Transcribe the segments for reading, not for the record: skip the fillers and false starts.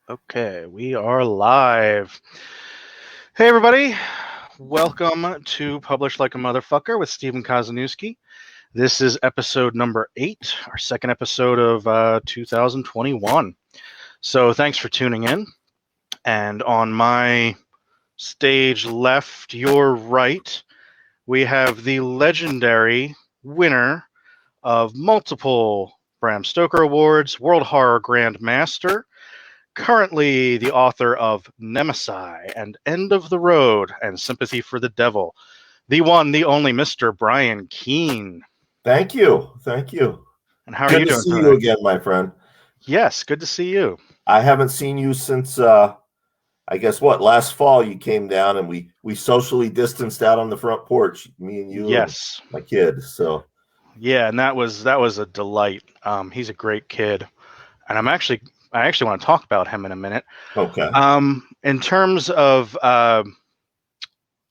Okay, we are live. Hey, everybody. Welcome to Publish Like a Motherfucker with Stephen Kozeniewski. This is episode number 8, our second episode of 2021. So thanks for tuning in. And on my stage left, your right, we have the legendary winner of multiple Bram Stoker Awards, World Horror Grand Master, currently the author of Nemesis and End of the Road and Sympathy for the Devil, the one, the only Mr. Brian Keene. Thank you. Thank you. And how are Good you to doing see today? you again, my friend. Yes, good to see you. I haven't seen you since I guess last fall you came down and we socially distanced out on the front porch, me and you Yes. and my kid. So yeah, and that was a delight. He's a great kid. And I actually want to talk about him in a minute. okay. In terms of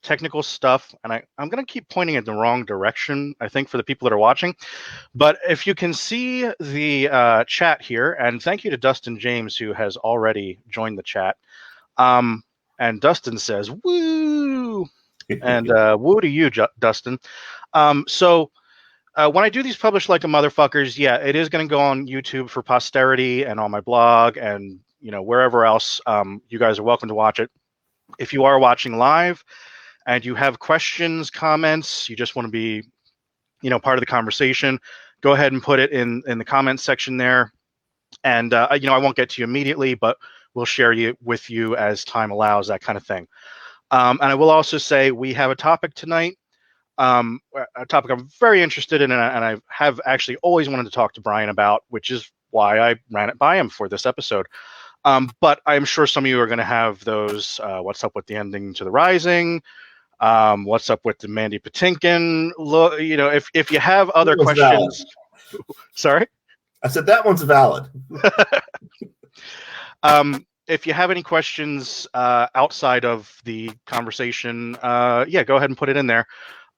technical stuff, and I'm going to keep pointing in the wrong direction, I think, for the people that are watching. But if you can see the chat here, and thank you to Dustin James, who has already joined the chat. And Dustin says, woo! And woo to you, Dustin. So when I do these Publish Like a Motherfuckers, yeah, it is going to go on YouTube for posterity and on my blog and, wherever else. You guys are welcome to watch it. If you are watching live and you have questions, comments, you just want to be, part of the conversation, go ahead and put it in the comments section there. And, I won't get to you immediately, but we'll share with you as time allows, that kind of thing. And I will also say we have a topic tonight, a topic I'm very interested in, and I have actually always wanted to talk to Brian about, which is why I ran it by him for this episode. But I'm sure some of you are going to have those, what's up with the ending to The Rising? What's up with the Mandy Patinkin? Look, if you have other questions. Valid. Sorry? I said that one's valid. If you have any questions outside of the conversation, go ahead and put it in there.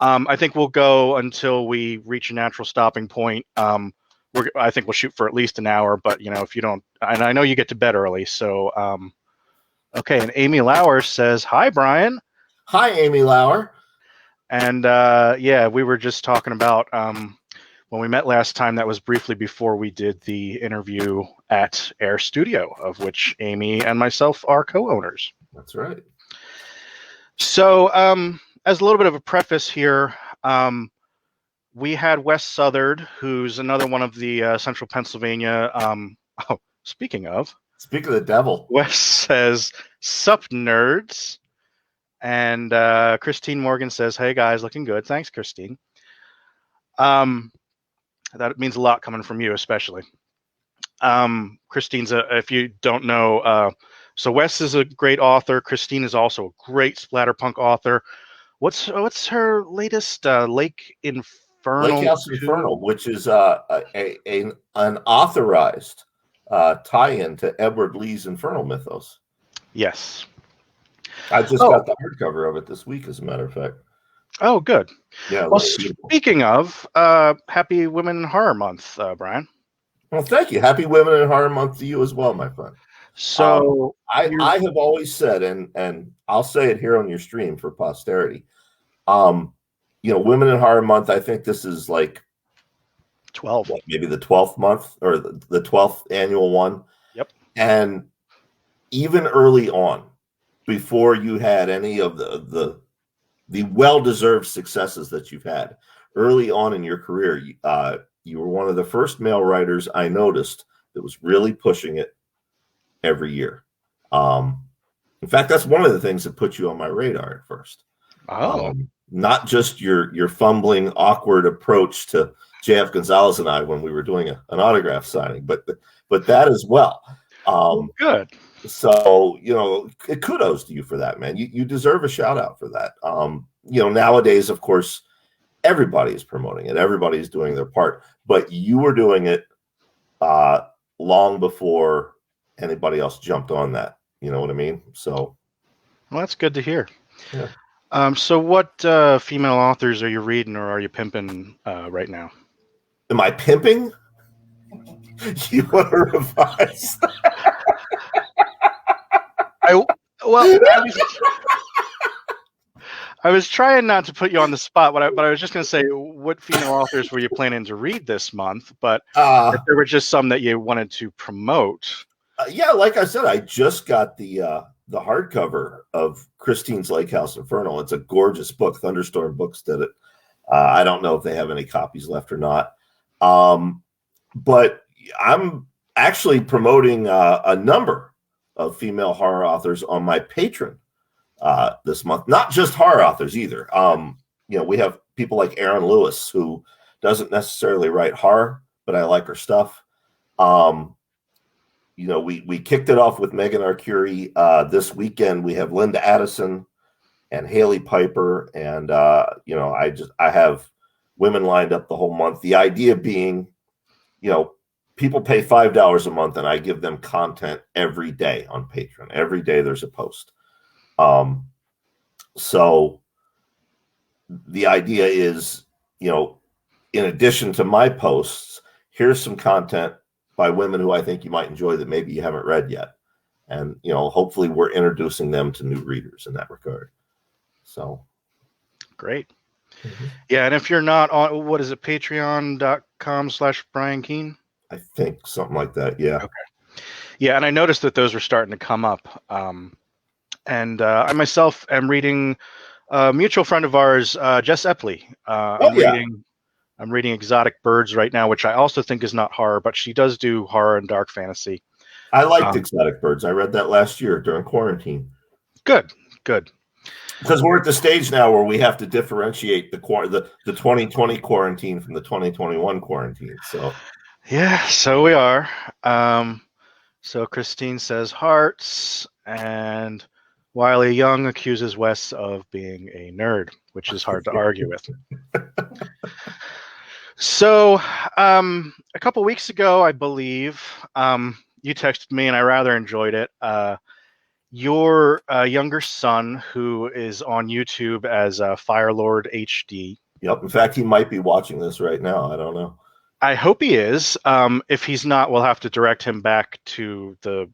I think we'll go until we reach a natural stopping point. I think we'll shoot for at least an hour, but if you don't, and I know you get to bed early, so okay. And Amy Lauer says, "Hi, Brian." Hi, Amy Lauer. And we were just talking about when we met last time. That was briefly before we did the interview at Air Studio, of which Amy and myself are co-owners. That's right. So, as a little bit of a preface here, we had Wes Southard, who's another one of the Central Pennsylvania. Speaking of the devil, Wes says, "Sup, nerds." And Christine Morgan says, "Hey guys, looking good. Thanks, Christine." That means a lot coming from you, especially. Christine's if you don't know, so Wes is a great author. Christine is also a great splatterpunk author. What's her latest? Lake Infernal. Lake House Infernal, which is an unauthorized tie-in to Edward Lee's Infernal mythos. Yes. I just got the hardcover of it this week, as a matter of fact. Oh, good. Yeah. Well, speaking of, happy Women in Horror Month, Brian. Well, thank you. Happy Women in Horror Month to you as well, my friend. So I have always said, and I'll say it here on your stream for posterity. Women in Horror Month. I think this is like 12, maybe the 12th month or the 12th annual one. Yep. And even early on, before you had any of the well-deserved successes that you've had early on in your career, you were one of the first male writers I noticed that was really pushing it every year. In fact, that's one of the things that put you on my radar at first. Not just your fumbling, awkward approach to J.F. Gonzalez and I when we were doing an autograph signing, but that as well. Good. So, kudos to you for that, man. You deserve a shout out for that. Nowadays, of course, everybody is promoting it. Everybody's doing their part, but you were doing it long before anybody else jumped on that. You know what I mean? So, well, that's good to hear. Yeah. So what female authors are you reading or are you pimping right now? Am I pimping? You want to revise? Well, I was trying not to put you on the spot, but I was just going to say, what female authors were you planning to read this month? But if there were just some that you wanted to promote. Yeah, like I said, I just got the hardcover of Christine's Lake House Infernal. It's a gorgeous book. Thunderstorm Books did it. I don't know if they have any copies left or not. But I'm actually promoting a number of female horror authors on my Patreon this month. Not just horror authors either. We have people like Erin Lewis, who doesn't necessarily write horror, but I like her stuff. We kicked it off with Megan Arcuri. This weekend we have Linda Addison and Haley Piper, and I have women lined up the whole month. The idea being, people pay $5 a month, and I give them content every day on Patreon. Every day there's a post. So the idea is, in addition to my posts, here's some content by women who I think you might enjoy that maybe you haven't read yet. And, hopefully we're introducing them to new readers in that regard. So. Great. Mm-hmm. Yeah. And if you're not on, what is it? Patreon.com/Brian Keene? I think something like that. Yeah. Okay. Yeah. And I noticed that those were starting to come up. And I myself am reading a mutual friend of ours, Jess Epley. I'm reading Exotic Birds right now, which I also think is not horror, but she does do horror and dark fantasy. I liked Exotic Birds. I read that last year during quarantine. Good. Because we're at the stage now where we have to differentiate the 2020 quarantine from the 2021 quarantine. So yeah, so we are. So Christine says hearts, and Wiley Young accuses Wes of being a nerd, which is hard to argue with. So a couple weeks ago, I believe, you texted me, and I rather enjoyed it. Your younger son, who is on YouTube as Firelord HD. Yep. In fact, he might be watching this right now. I don't know. I hope he is. If he's not, we'll have to direct him back to the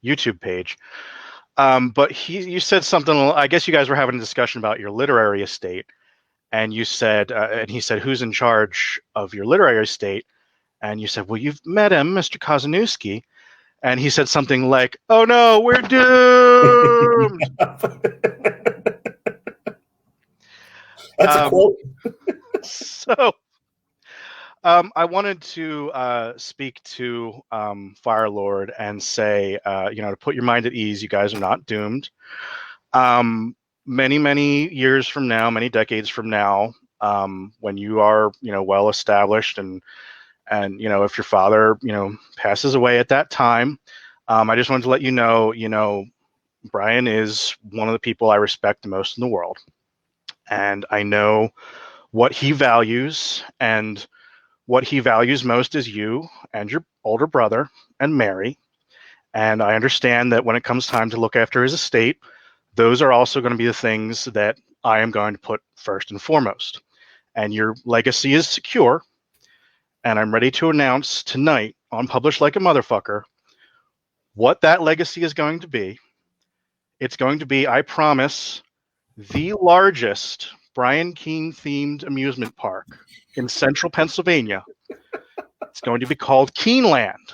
YouTube page. But you said something. I guess you guys were having a discussion about your literary estate, and you said, and he said, "Who's in charge of your literary estate?" And you said, "Well, you've met him, Mr. Kozeniewski." And he said something like, "Oh no, we're doomed." That's a quote. So I wanted to speak to Firelord and say, to put your mind at ease, you guys are not doomed. Many, many years from now, many decades from now, when you are, well established and if your father, passes away at that time, I just wanted to let you know, Brian is one of the people I respect the most in the world. And I know what he values, and what he values most is you and your older brother and Mary. And I understand that when it comes time to look after his estate, those are also going to be the things that I am going to put first and foremost. And your legacy is secure. And I'm ready to announce tonight on Publish Like a Motherfucker what that legacy is going to be. It's going to be, I promise, the largest Brian Keene themed amusement park in central Pennsylvania. It's going to be called Keeneland.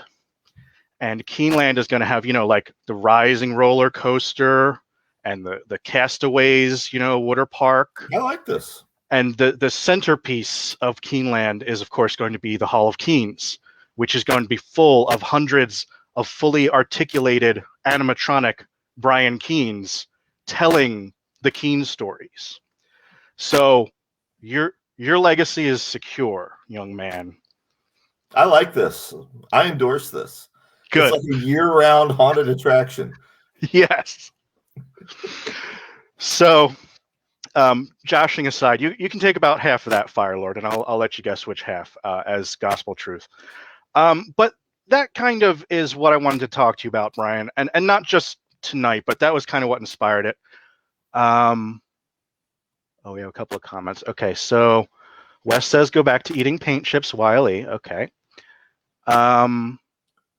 And Keeneland is going to have, like the rising roller coaster and the Castaways, water park. I like this. And the centerpiece of Keeneland is, of course, going to be the Hall of Keens, which is going to be full of hundreds of fully articulated animatronic Brian Keens telling the Keen stories. So your legacy is secure, young man. I like this. I endorse this. Good. It's like a year-round haunted attraction. Yes. So, joshing aside, you can take about half of that, Firelord, and I'll let you guess which half as gospel truth. But that kind of is what I wanted to talk to you about, Brian, and not just tonight, but that was kind of what inspired it. We have a couple of comments. Okay, so Wes says go back to eating paint chips, Wiley. Okay.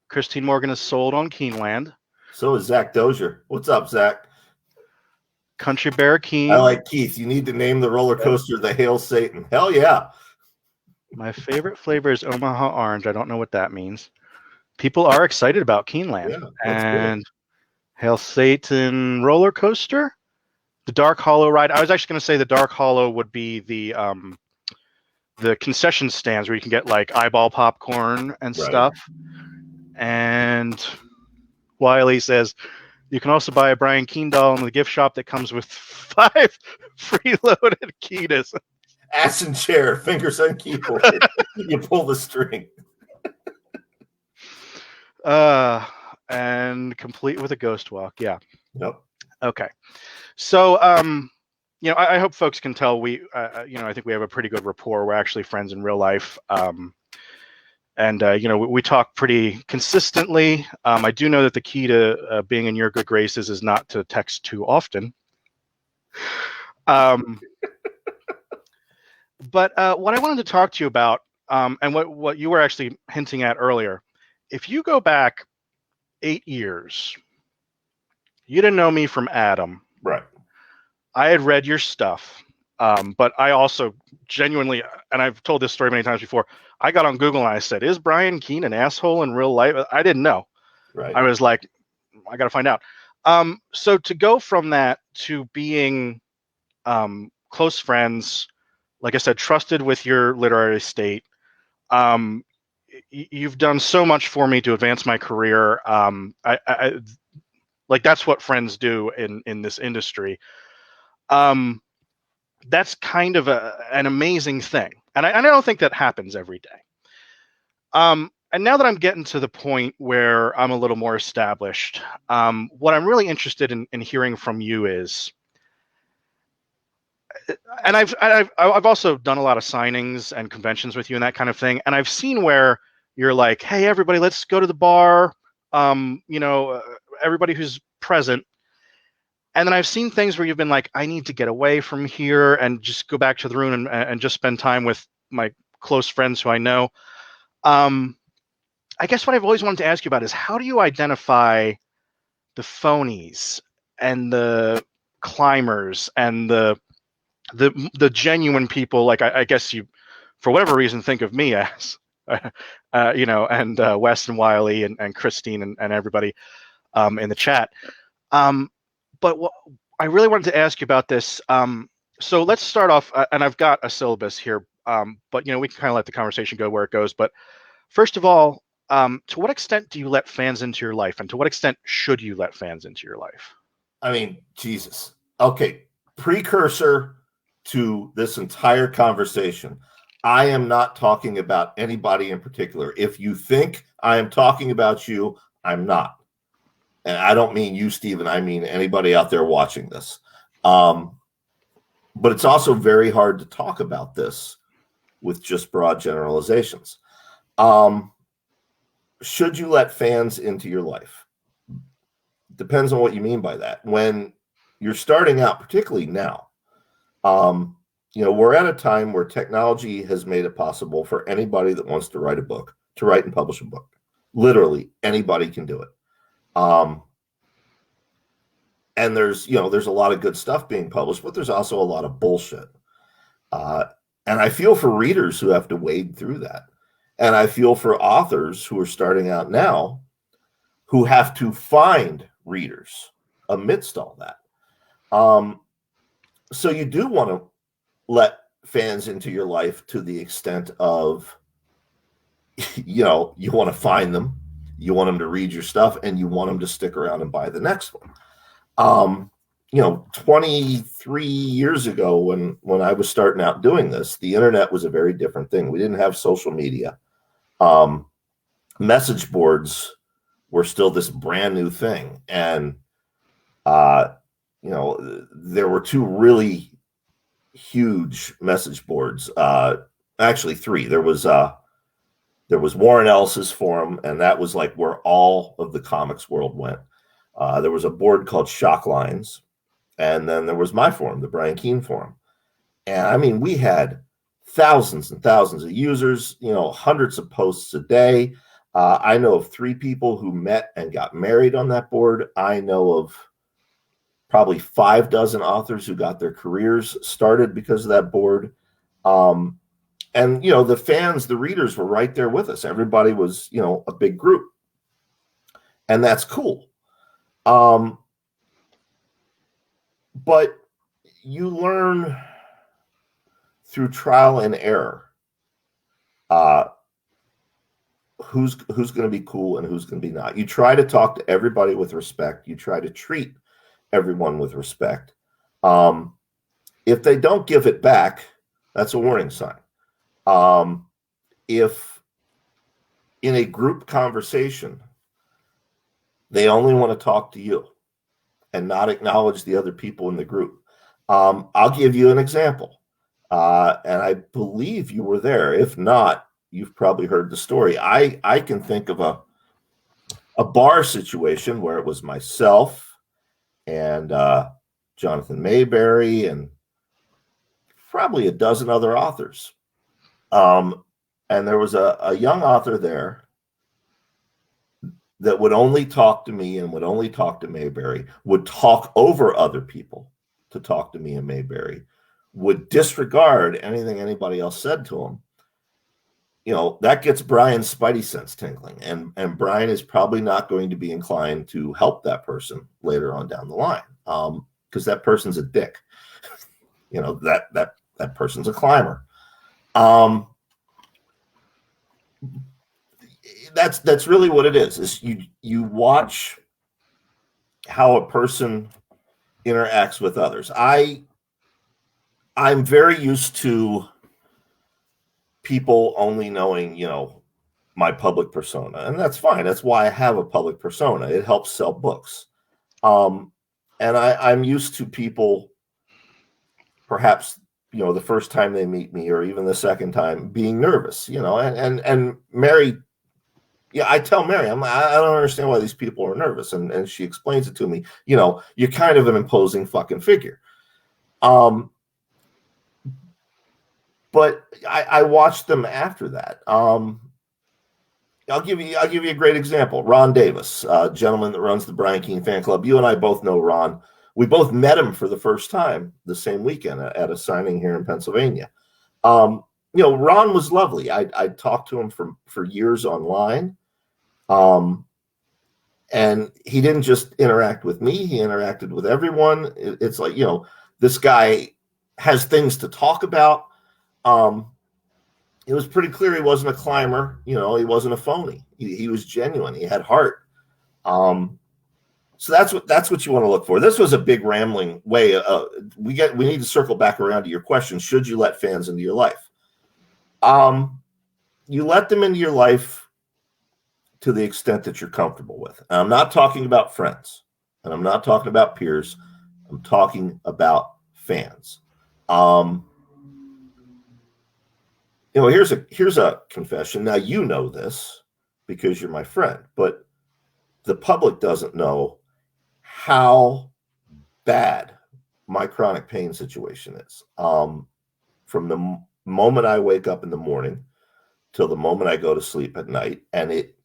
Christine Morgan is sold on Keeneland. So is Zach Dozier. What's up, Zach? Country Bear Keen. I like Keith. You need to name the roller coaster the Hail Satan. Hell yeah. My favorite flavor is Omaha Orange. I don't know what that means. People are excited about Keeneland. Yeah, and good. Hail Satan roller coaster. The Dark Hollow ride. I was actually going to say the Dark Hollow would be the concession stands where you can get like eyeball popcorn and stuff. And Wiley says you can also buy a Brian Keene doll in the gift shop that comes with 5 preloaded Keenas. Ass and chair, fingers on keyboard. You pull the string. And complete with a ghost walk. Yeah. Yep. Okay. So, you know, I hope folks can tell we, you know, I think we have a pretty good rapport. We're actually friends in real life. And, you know, we talk pretty consistently. I do know that the key to being in your good graces is not to text too often. But what I wanted to talk to you about, and what you were actually hinting at earlier, if you go back 8 years, you didn't know me from Adam. Right. I had read your stuff, but I also genuinely, and I've told this story many times before, I got on Google and I said, is Brian Keene an asshole in real life? I didn't know. Right. I was like, I got to find out. So to go from that to being close friends, like I said, trusted with your literary estate, you've done so much for me to advance my career. I like that's what friends do in this industry. That's kind of an amazing thing, and I don't think that happens every day. And now that I'm getting to the point where I'm a little more established, what I'm really interested in hearing from you is, and I've also done a lot of signings and conventions with you and that kind of thing, and I've seen where you're like, hey, everybody, let's go to the bar. You know, everybody who's present. And then I've seen things where you've been like, I need to get away from here and just go back to the room and just spend time with my close friends who I know. I guess what I've always wanted to ask you about is how do you identify the phonies and the climbers and the genuine people? Like I guess you, for whatever reason, think of me as, you know, and Wes and Wiley and Christine and everybody in the chat. But what I really wanted to ask you about this. So let's start off, and I've got a syllabus here, but you know we can kind of let the conversation go where it goes. But first of all, to what extent do you let fans into your life, and to what extent should you let fans into your life? I mean, Jesus. Okay, precursor to this entire conversation, I am not talking about anybody in particular. If you think I am talking about you, I'm not. And I don't mean you, Stephen. I mean anybody out there watching this. But it's also very hard to talk about this with just broad generalizations. Should you let fans into your life? Depends on what you mean by that. When you're starting out, particularly now, you know, we're at a time where technology has made it possible for anybody that wants to write a book to write and publish a book. Literally anybody can do it. And there's a lot of good stuff being published, but there's also a lot of bullshit. And I feel for readers who have to wade through that. And I feel for authors who are starting out now who have to find readers amidst all that. So you do want to let fans into your life to the extent of, you know, you want to find them, you want them to read your stuff, and you want them to stick around and buy the next one. You know, 23 years ago when I was starting out doing this, the internet was a very different thing. We didn't have social media. Message boards were still this brand new thing. And, you know, there were 2 really huge message boards. Actually 3. There was Warren Ellis's forum, and that was like where all of the comics world went. There was a board called Shock Lines, and then there was my forum, the Brian Keene forum. And I mean, we had thousands and thousands of users, you know, hundreds of posts a day. I know of 3 people who met and got married on that board. I know of probably 5 dozen authors who got their careers started because of that board. And, the fans, the readers were right there with us. Everybody was, a big group. And that's cool. But you learn through trial and error who's going to be cool and who's going to be not. You try to talk to everybody with respect. You try to treat everyone with respect. If they don't give it back, that's a warning sign. If in a group conversation, they only want to talk to you and not acknowledge the other people in the group. I'll give you an example. And I believe you were there. If not, you've probably heard the story. I can think of a bar situation where it was myself and Jonathan Mayberry and probably a dozen other authors. And there was a young author there that would only talk to me and would only talk to Mayberry, would talk over other people to talk to me and Mayberry, would disregard anything anybody else said to him. That gets Brian's spidey sense tingling. And Brian is probably not going to be inclined to help that person later on down the line, because that person's a dick. That person's a climber. That's really what it is you watch how a person interacts with others. I'm very used to people only knowing, my public persona, and that's fine. That's why I have a public persona. It helps sell books. And I'm used to people perhaps, the first time they meet me or even the second time being nervous, and Mary, I tell Mary, I don't understand why these people are nervous. And she explains it to me. You're kind of an imposing fucking figure. But I watched them after that. I'll give you a great example. Ron Davis, a gentleman that runs the Brian Keene fan club. You and I both know Ron. We both met him for the first time the same weekend at a signing here in Pennsylvania. Ron was lovely. I talked to him for years online. And he didn't just interact with me. He interacted with everyone. It's like, this guy has things to talk about. It was pretty clear he wasn't a climber. He wasn't a phony. He was genuine. He had heart. So that's what you want to look for. This was a big rambling way. We need to circle back around to your question. Should you let fans into your life? You let them into your life to the extent that you're comfortable with. And I'm not talking about friends, and I'm not talking about peers. I'm talking about fans. Here's a confession. Now, you know this because you're my friend, but the public doesn't know how bad my chronic pain situation is. From the moment I wake up in the morning till the moment I go to sleep at night, and it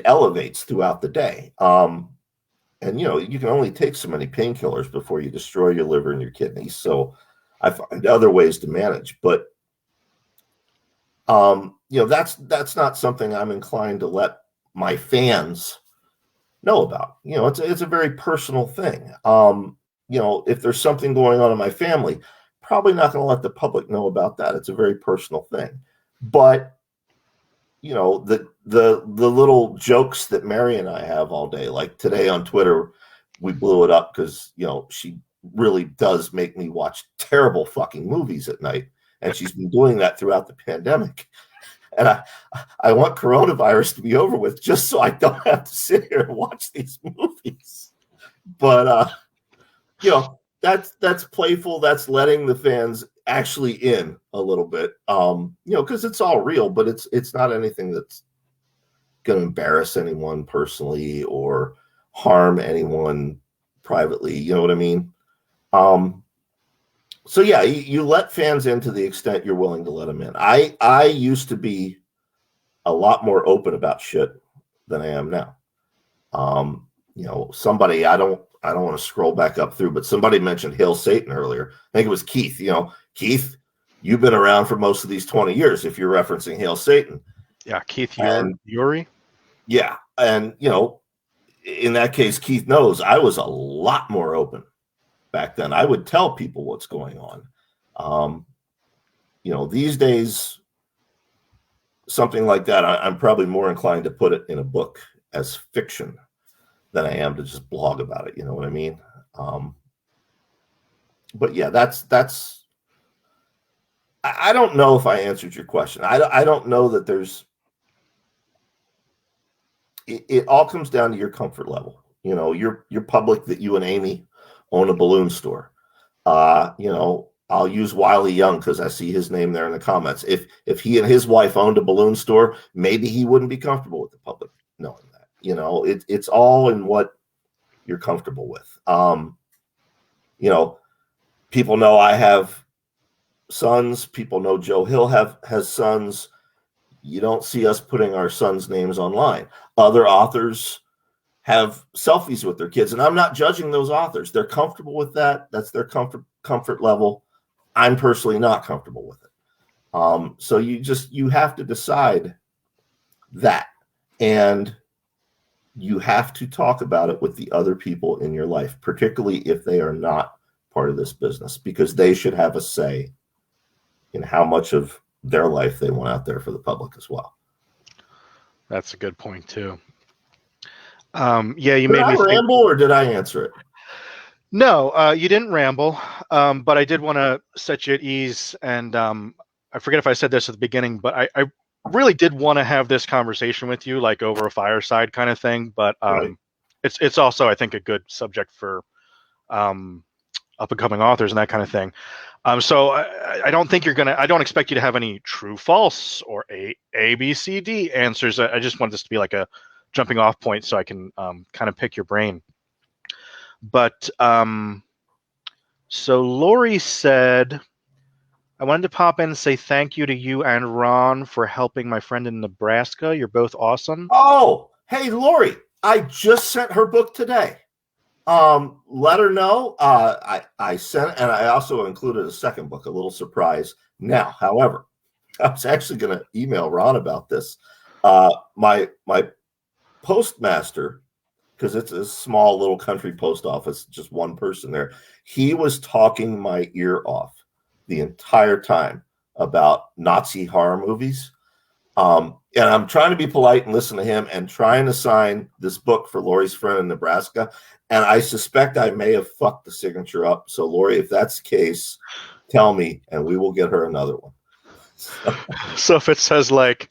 elevates throughout the day. And you can only take so many painkillers before you destroy your liver and your kidneys. So I find other ways to manage, but that's not something I'm inclined to let my fans know about. It's a very personal thing. If there's something going on in my family, probably not going to let the public know about that. It's a very personal thing. But the little jokes that Mary and I have all day, like today on Twitter, we blew it up because she really does make me watch terrible fucking movies at night, and she's been doing that throughout the pandemic. And I want coronavirus to be over with just so I don't have to sit here and watch these movies. But that's playful. That's letting the fans actually in a little bit, because it's all real, but it's not anything that's going to embarrass anyone personally or harm anyone privately. You know what I mean? So yeah, you let fans in to the extent you're willing to let them in. I used to be a lot more open about shit than I am now. Somebody, I don't want to scroll back up through, but somebody mentioned Hail Satan earlier. I think it was Keith. Keith, you've been around for most of these 20 years if you're referencing Hail Satan. Yeah, Keith Yuri. Yeah, and in that case, Keith knows I was a lot more open back then. I would tell people what's going on. These days, something like that, I'm probably more inclined to put it in a book as fiction than I am to just blog about it. You know what I mean? But yeah, that's. I don't know if I answered your question. I don't know that there's. It all comes down to your comfort level. You're public that you and Amy own a balloon store. I'll use Wiley Young because I see his name there in the comments. If he and his wife owned a balloon store, maybe he wouldn't be comfortable with the public knowing that. It's all in what you're comfortable with. People know I have sons. People know Joe Hill has sons. You don't see us putting our sons' names online. Other authors have selfies with their kids, and I'm not judging those authors. They're comfortable with that. That's their comfort level. I'm personally not comfortable with it. So you have to decide that, and you have to talk about it with the other people in your life, particularly if they are not part of this business, because they should have a say in how much of their life they want out there for the public as well. That's a good point too. You did made I me ramble, or did I answer it? No, you didn't ramble, but I did want to set you at ease. And I forget if I said this at the beginning, but I really did want to have this conversation with you, like over a fireside kind of thing. But Right. It's also, I think, a good subject for up and coming authors and that kind of thing. So I don't think I don't expect you to have any true, false, or A, B, C, D answers. I just want this to be like a jumping off point so I can kind of pick your brain. But so Lori said, I wanted to pop in and say thank you to you and Ron for helping my friend in Nebraska. You're both awesome. Oh, hey, Lori, I just sent her book today. Let her know. I sent, and I also included a second book, a little surprise. Now, however, I was actually going to email Ron about this. My postmaster, because it's a small little country post office, just one person there. He was talking my ear off the entire time about Nazi horror movies. And I'm trying to be polite and listen to him and trying to sign this book for Lori's friend in Nebraska. And I suspect I may have fucked the signature up. So, Lori, if that's the case, tell me and we will get her another one. So if it says like,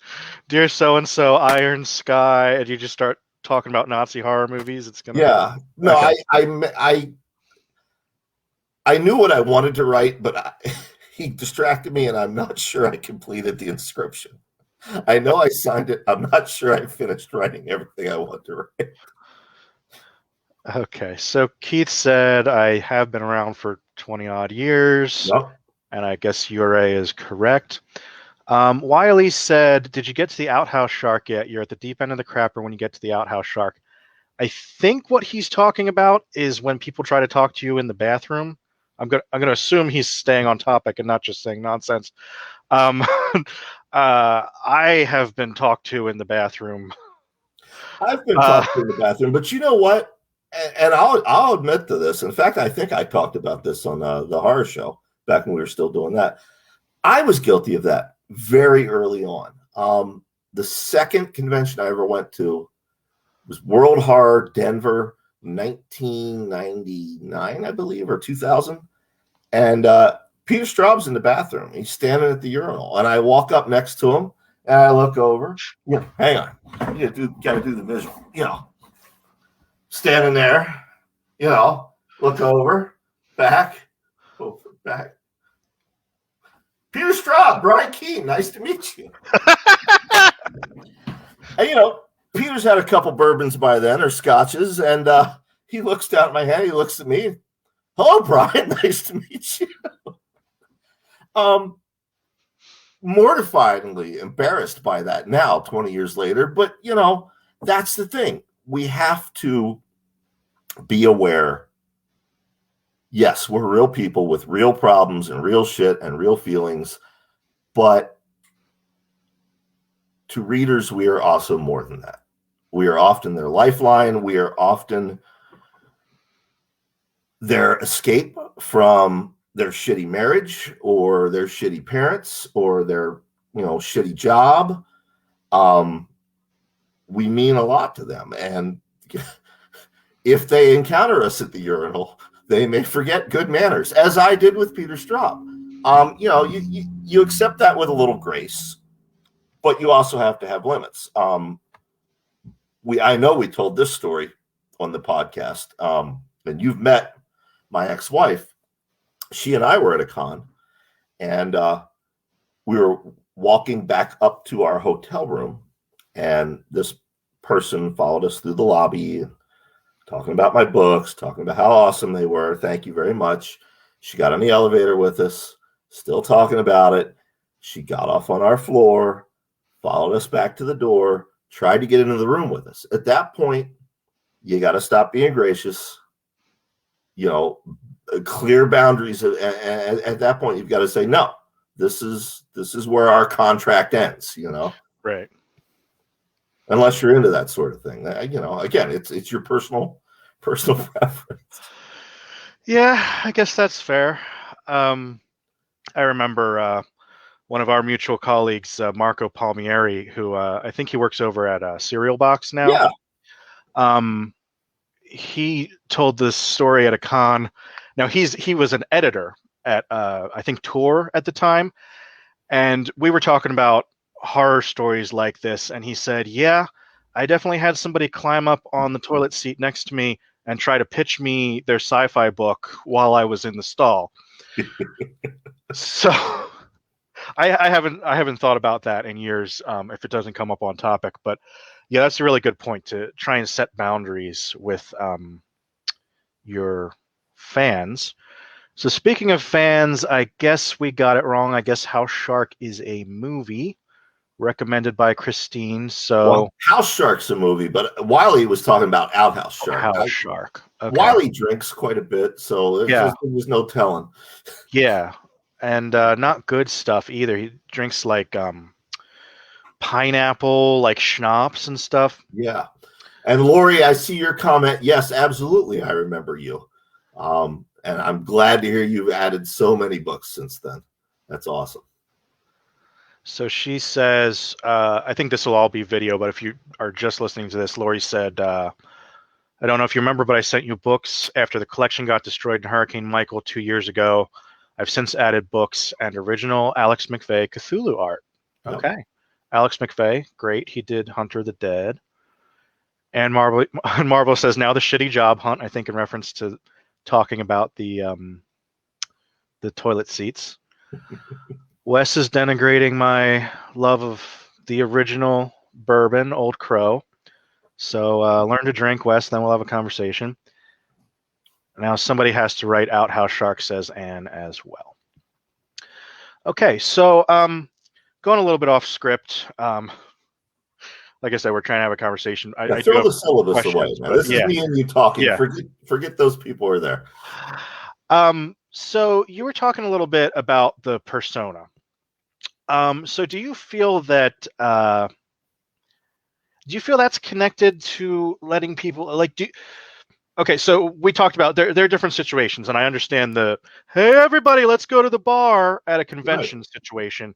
Dear So-and-so, Iron Sky, and you just start talking about Nazi horror movies, it's gonna. Yeah, no, okay. I knew what I wanted to write, but he distracted me, and I'm not sure I completed the inscription. I know I signed it. I'm not sure I finished writing everything I wanted to write. Okay, so Keith said I have been around for 20 odd years, Yep. and I guess URA is correct. Wiley said, did you get to the outhouse shark yet? You're at the deep end of the crapper when you get to the outhouse shark. I think what he's talking about is when people try to talk to you in the bathroom. I'm gonna assume he's staying on topic and not just saying nonsense. I have been talked to in the bathroom. I've been talked to in the bathroom, but you know what? And I'll admit to this. In fact, I think I talked about this on the horror show back when we were still doing that. I was guilty of that very early on. The second convention I ever went to was World Horror Denver, 1999, I believe, or 2000. And Peter Straub's in the bathroom. He's standing at the urinal, and I walk up next to him, and I look over. Hang on, you got to do the visual. Standing there, look over, back. Peter Straub, Brian Keene, nice to meet you. And, Peter's had a couple bourbons by then, or scotches, and he looks down at my hand. He looks at me. Hello, Brian. Nice to meet you. mortifyingly embarrassed by that now, 20 years later. But, that's the thing. We have to be aware. Yes, we're real people with real problems and real shit and real feelings. But to readers, we are also more than that. We are often their lifeline. We are often their escape from their shitty marriage or their shitty parents or their, shitty job. We mean a lot to them. And if they encounter us at the urinal, they may forget good manners, as I did with Peter Straub. You accept that with a little grace, but you also have to have limits. I know we told this story on the podcast, and you've met my ex-wife. She and I were at a con, and we were walking back up to our hotel room, and this person followed us through the lobby, talking about my books, talking about how awesome they were. Thank you very much. She got on the elevator with us, still talking about it. She got off on our floor, followed us back to the door, tried to get into the room with us. At that point, you got to stop being gracious. Clear boundaries. At that point, you've got to say, no, this is where our contract ends, Right. Unless you're into that sort of thing. Again, it's your personal preference. Yeah, I guess that's fair. I remember one of our mutual colleagues, Marco Palmieri, who I think he works over at Cereal Box now. Yeah. He told this story at a con. Now he was an editor at I think Tor at the time, and we were talking about horror stories like this, and he said, yeah, I definitely had somebody climb up on the toilet seat next to me and try to pitch me their sci-fi book while I was in the stall. So I haven't thought about that in years, if it doesn't come up on topic. But yeah, that's a really good point, to try and set boundaries with your fans. So speaking of fans, I guess we got it wrong. I guess House Shark is a movie recommended by Christine. So House Shark's a movie, but Wiley was talking about Outhouse Shark. House Shark. Okay. Wiley drinks quite a bit, so there's no telling. Yeah, and not good stuff either. He drinks like pineapple, like schnapps and stuff. Yeah. And Lori, I see your comment. Yes, absolutely. I remember you. And I'm glad to hear you've added so many books since then. That's awesome. So she says, I think this will all be video, but if you are just listening to this, Lori said, I don't know if you remember, but I sent you books after the collection got destroyed in Hurricane Michael 2 years ago. I've since added books and original Alex McVeigh Cthulhu art. Okay. Yep. Alex McVeigh, great. He did Hunter the Dead. And Marvel says, now the shitty job hunt, I think in reference to talking about the toilet seats. Wes is denigrating my love of the original bourbon, Old Crow. So learn to drink, Wes, then we'll have a conversation. Now somebody has to write out how Shark says Anne as well. Okay, so going a little bit off script. Like I said, we're trying to have a conversation. I throw the syllabus away, man. This is me and you talking. Yeah. Forget those people are there. So you were talking a little bit about the persona. So do you feel that that's connected to letting people okay, so we talked about there are different situations, and I understand the hey everybody, let's go to the bar at a convention situation.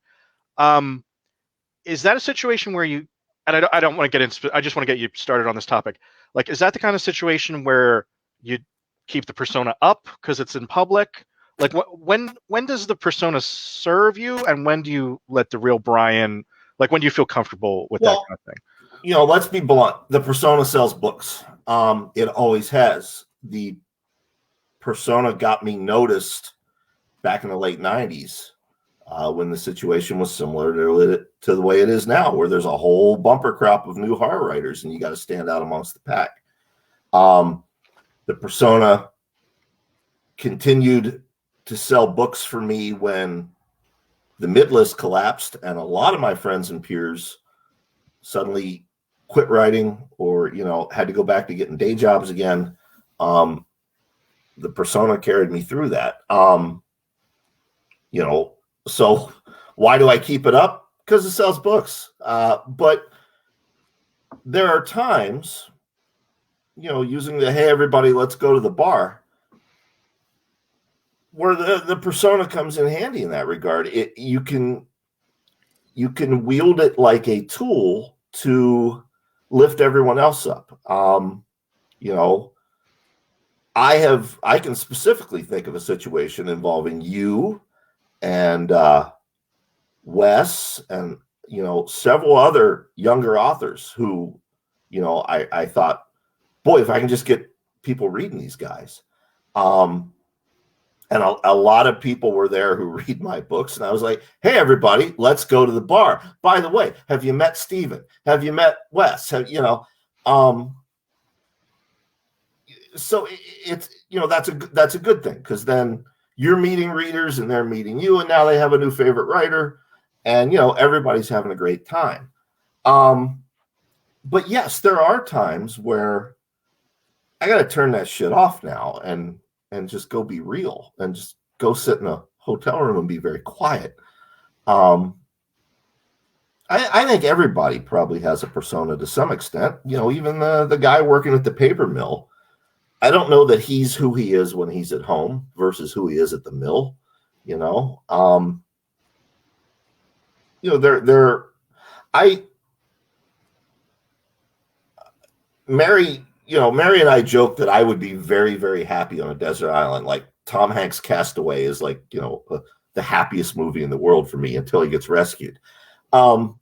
Is that a situation where you, and I don't want to get into, I just want to get you started on this topic. Like, is that the kind of situation where you keep the persona up because it's in public? Like, when does the persona serve you, and when do you let the real Brian, like, when do you feel comfortable with that kind of thing? Let's be blunt. The persona sells books. It always has. The persona got me noticed back in the late 90s when the situation was similar to the way it is now, where there's a whole bumper crop of new horror writers and you got to stand out amongst the pack. The persona continued to sell books for me when the mid list collapsed, and a lot of my friends and peers suddenly quit writing, or had to go back to getting day jobs again. The persona carried me through that. So why do I keep it up? Because it sells books. But there are times, using the "hey everybody, let's go to the bar," where the persona comes in handy in that regard. You can wield it like a tool to lift everyone else up. I can specifically think of a situation involving you and Wes and several other younger authors who I thought, boy, if I can just get people reading these guys. And a lot of people were there who read my books, and I was like, "Hey, everybody, let's go to the bar. By the way, have you met Steven? Have you met Wes? So it's that's a good thing, because then you're meeting readers and they're meeting you, and now they have a new favorite writer, and everybody's having a great time. But yes, there are times where I got to turn that shit off now and just go be real, and just go sit in a hotel room and be very quiet. I think everybody probably has a persona to some extent. Even the guy working at the paper mill, I don't know that he's who he is when he's at home versus who he is at the mill. Mary and I joked that I would be very, very happy on a desert island. Like Tom Hanks' Castaway is like, the happiest movie in the world for me until he gets rescued. And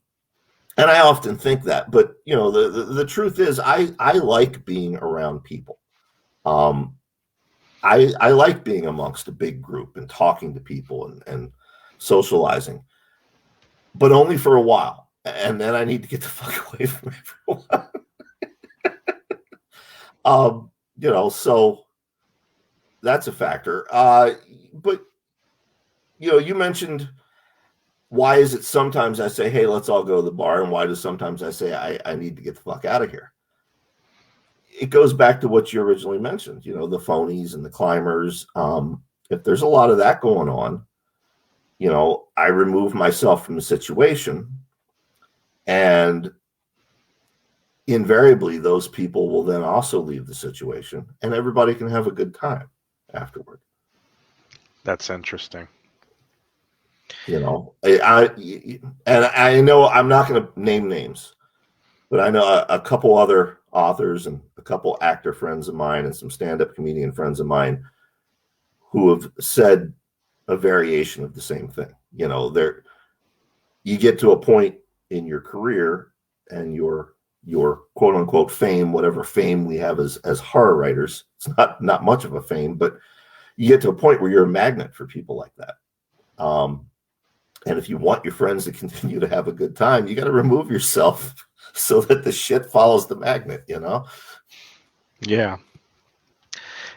I often think that, but the truth is I like being around people. I like being amongst a big group and talking to people and socializing, but only for a while. And then I need to get the fuck away from everyone. So that's a factor. But you mentioned, why is it sometimes I say, "Hey, let's all go to the bar," and why does sometimes I say I need to get the fuck out of here? It goes back to what you originally mentioned, the phonies and the climbers. If there's a lot of that going on, I remove myself from the situation, and invariably those people will then also leave the situation, and everybody can have a good time afterward. That's interesting. I know I'm not going to name names, but I know a couple other authors and a couple actor friends of mine and some stand-up comedian friends of mine who have said a variation of the same thing. You get to a point in your career and your quote unquote fame, whatever fame we have as horror writers, it's not much of a fame, but you get to a point where you're a magnet for people like that. And if you want your friends to continue to have a good time, you got to remove yourself so that the shit follows the magnet, Yeah.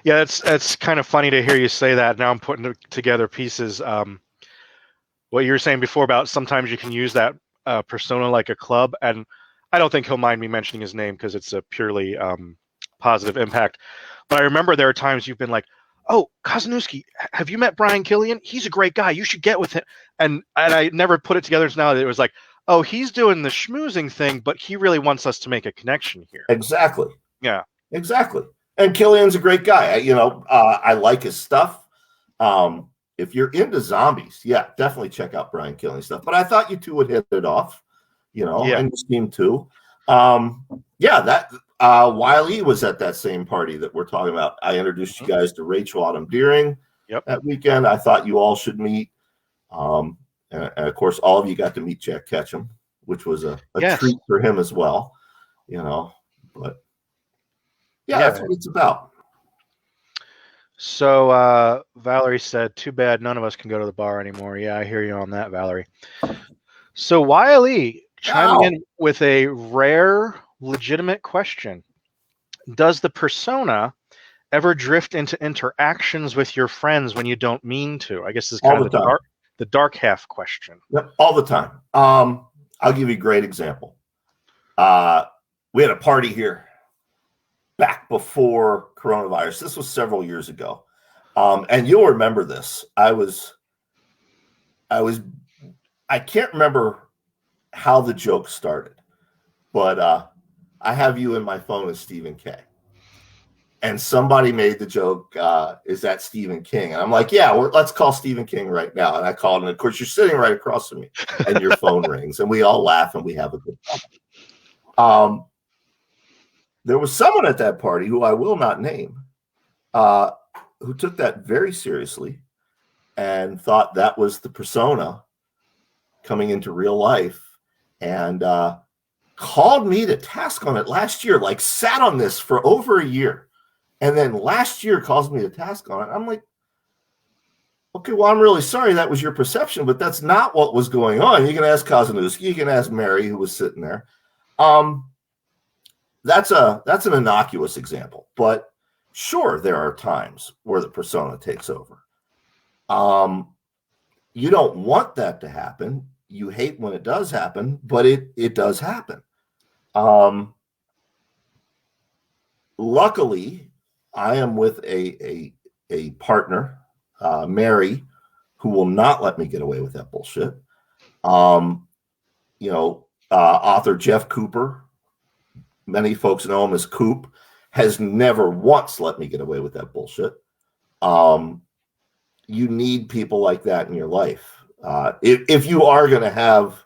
Yeah, it's kind of funny to hear you say that. Now I'm putting together pieces. What you were saying before about sometimes you can use that persona like a club, and I don't think he'll mind me mentioning his name because it's a purely positive impact. But I remember there are times you've been like, "Oh, Kozeniewski, have you met Brian Killian? He's a great guy. You should get with him." And I never put it together now that it was like, oh, he's doing the schmoozing thing, but he really wants us to make a connection here. Exactly. Yeah. Exactly. And Killian's a great guy. I like his stuff. If you're into zombies, yeah, definitely check out Brian Killian's stuff. But I thought you two would hit it off, and you seem to. That Wiley was at that same party that we're talking about. I introduced you guys to Rachel Autumn Deering that weekend. I thought you all should meet. And of course, all of you got to meet Jack Ketchum, which was a treat for him as well. But that's what it's about. So Valerie said, "Too bad none of us can go to the bar anymore." Yeah, I hear you on that, Valerie. So Wiley chiming in with a rare, legitimate question: does the persona ever drift into interactions with your friends when you don't mean to? I guess this is kind of the dark half question. Yep, all the time. I'll give you a great example. We had a party here back before coronavirus. This was several years ago. And you'll remember this. I can't remember how the joke started, but I have you in my phone as Stephen K. And somebody made the joke, is that Stephen King? And I'm like, yeah, let's call Stephen King right now. And I called, and of course, you're sitting right across from me, and your phone rings, and we all laugh, and we have a good time. There was someone at that party who I will not name, who took that very seriously and thought that was the persona coming into real life, and called me to task on it last year, like sat on this for over a year. And then last year calls me to task on it. I'm like, okay, well, I'm really sorry that was your perception, but that's not what was going on. You can ask Kozeniewski, you can ask Mary, who was sitting there. That's an innocuous example, but sure, there are times where the persona takes over. You don't want that to happen. You hate when it does happen, but it does happen. Luckily, I am with a partner, Mary, who will not let me get away with that bullshit. Author Jeff Cooper, many folks know him as Coop, has never once let me get away with that bullshit. You need people like that in your life. If you are going to have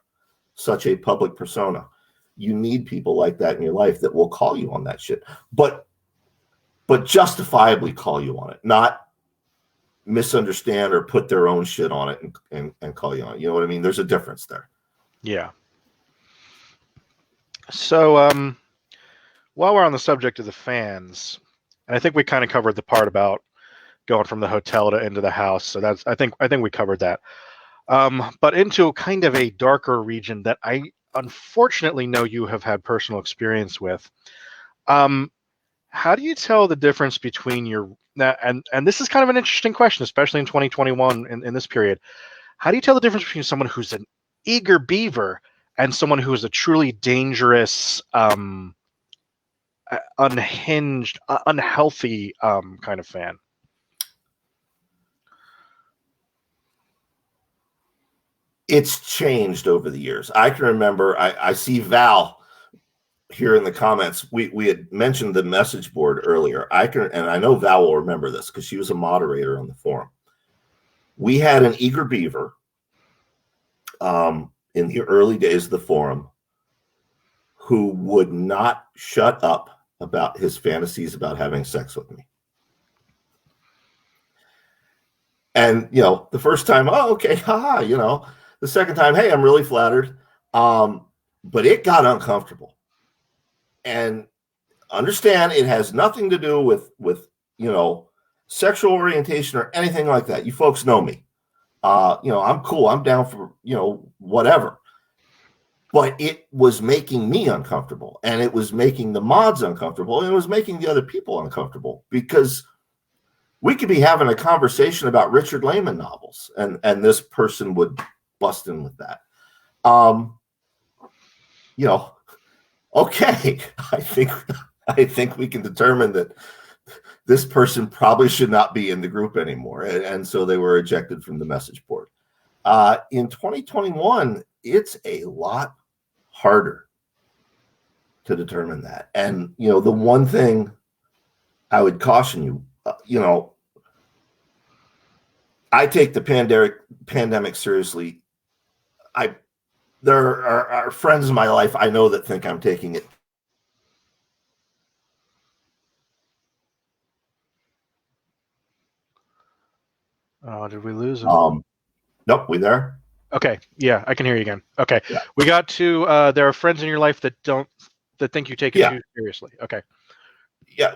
such a public persona, you need people like that in your life that will call you on that shit, but justifiably call you on it, not misunderstand or put their own shit on it and call you on it. You know what I mean? There's a difference there. Yeah. So, while we're on the subject of the fans, and I think we kind of covered the part about going from the hotel to into the house. So I think we covered that. But into kind of a darker region that I unfortunately know you have had personal experience with. How do you tell the difference between and this is kind of an interesting question, especially in 2021 in this period. How do you tell the difference between someone who's an eager beaver and someone who is a truly dangerous, unhinged, unhealthy kind of fan? It's changed over the years. I can remember, I see Val here in the comments. We had mentioned the message board earlier. And I know Val will remember this because she was a moderator on the forum. We had an eager beaver in the early days of the forum who would not shut up about his fantasies about having sex with me. And, the first time, oh, okay, haha, the second time, hey, I'm really flattered. But it got uncomfortable. And understand, it has nothing to do with sexual orientation or anything like that. You folks know me. I'm cool. I'm down for, whatever. But it was making me uncomfortable, and it was making the mods uncomfortable, and it was making the other people uncomfortable, because we could be having a conversation about Richard Lehman novels, and this person would bust in with that. Okay, I think we can determine that this person probably should not be in the group anymore, and so they were ejected from the message board. In 2021, it's a lot harder to determine that. And the one thing I would caution you, I take the pandemic seriously. There are friends in my life I know that think I'm taking it. Oh, did we lose him? Nope, we there? Okay, yeah, I can hear you again. Okay, yeah. We got to there are friends in your life that think you take it too seriously. Okay. Yeah,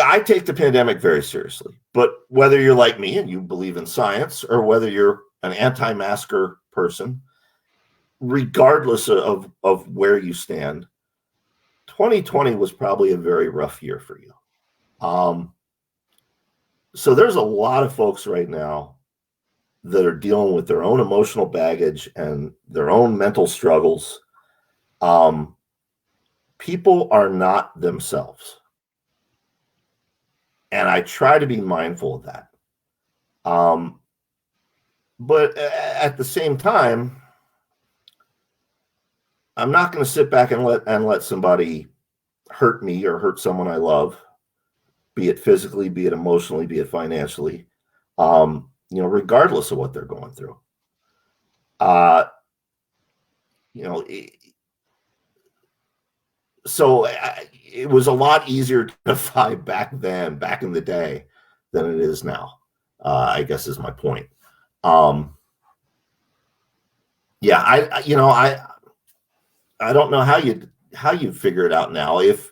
I take the pandemic very seriously. But whether you're like me and you believe in science, or whether you're an anti-masker person, regardless of where you stand, 2020 was probably a very rough year for you. So there's a lot of folks right now that are dealing with their own emotional baggage and their own mental struggles, people are not themselves. And I try to be mindful of that. But at the same time, I'm not going to sit back and let somebody hurt me or hurt someone I love, be it physically, be it emotionally, be it financially, regardless of what they're going through. So it was a lot easier to identify back in the day, than it is now. I guess is my point. Yeah, I don't know how you figure it out now. If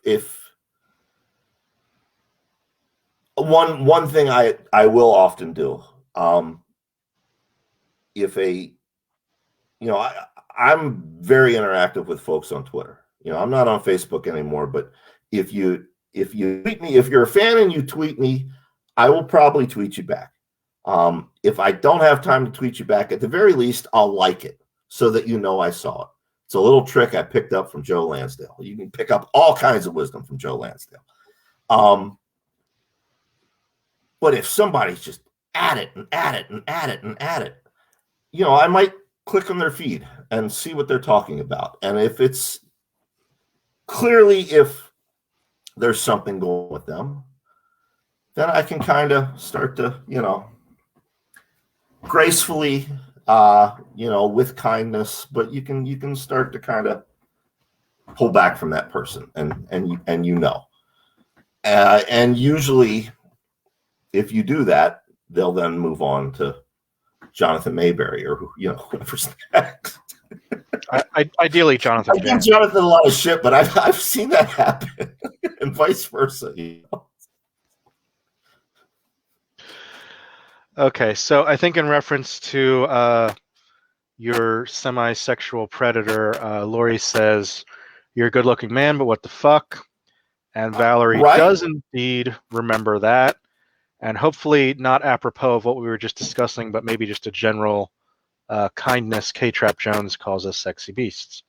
one thing I will often do, if I'm very interactive with folks on Twitter. I'm not on Facebook anymore, but if you tweet me, if you're a fan and you tweet me, I will probably tweet you back. If I don't have time to tweet you back, at the very least, I'll like it so that I saw it. It's a little trick I picked up from Joe Lansdale. You can pick up all kinds of wisdom from Joe Lansdale. But if somebody's just at it and at it and at it and at it, I might click on their feed and see what they're talking about. And if it's clearly, if there's something going with them, then I can kind of start to, gracefully, with kindness, but you can start to kind of pull back from that person, and usually, if you do that, they'll then move on to Jonathan Mayberry or whoever's next. Ideally, Jonathan. I give Jonathan a lot of shit, but I've seen that happen, and vice versa. Okay, so I think in reference to your semi-sexual predator, Lori says, "You're a good-looking man, but what the fuck?" And Valerie does indeed remember that, and hopefully not apropos of what we were just discussing, but maybe just a general kindness. K-Trap Jones calls us sexy beasts.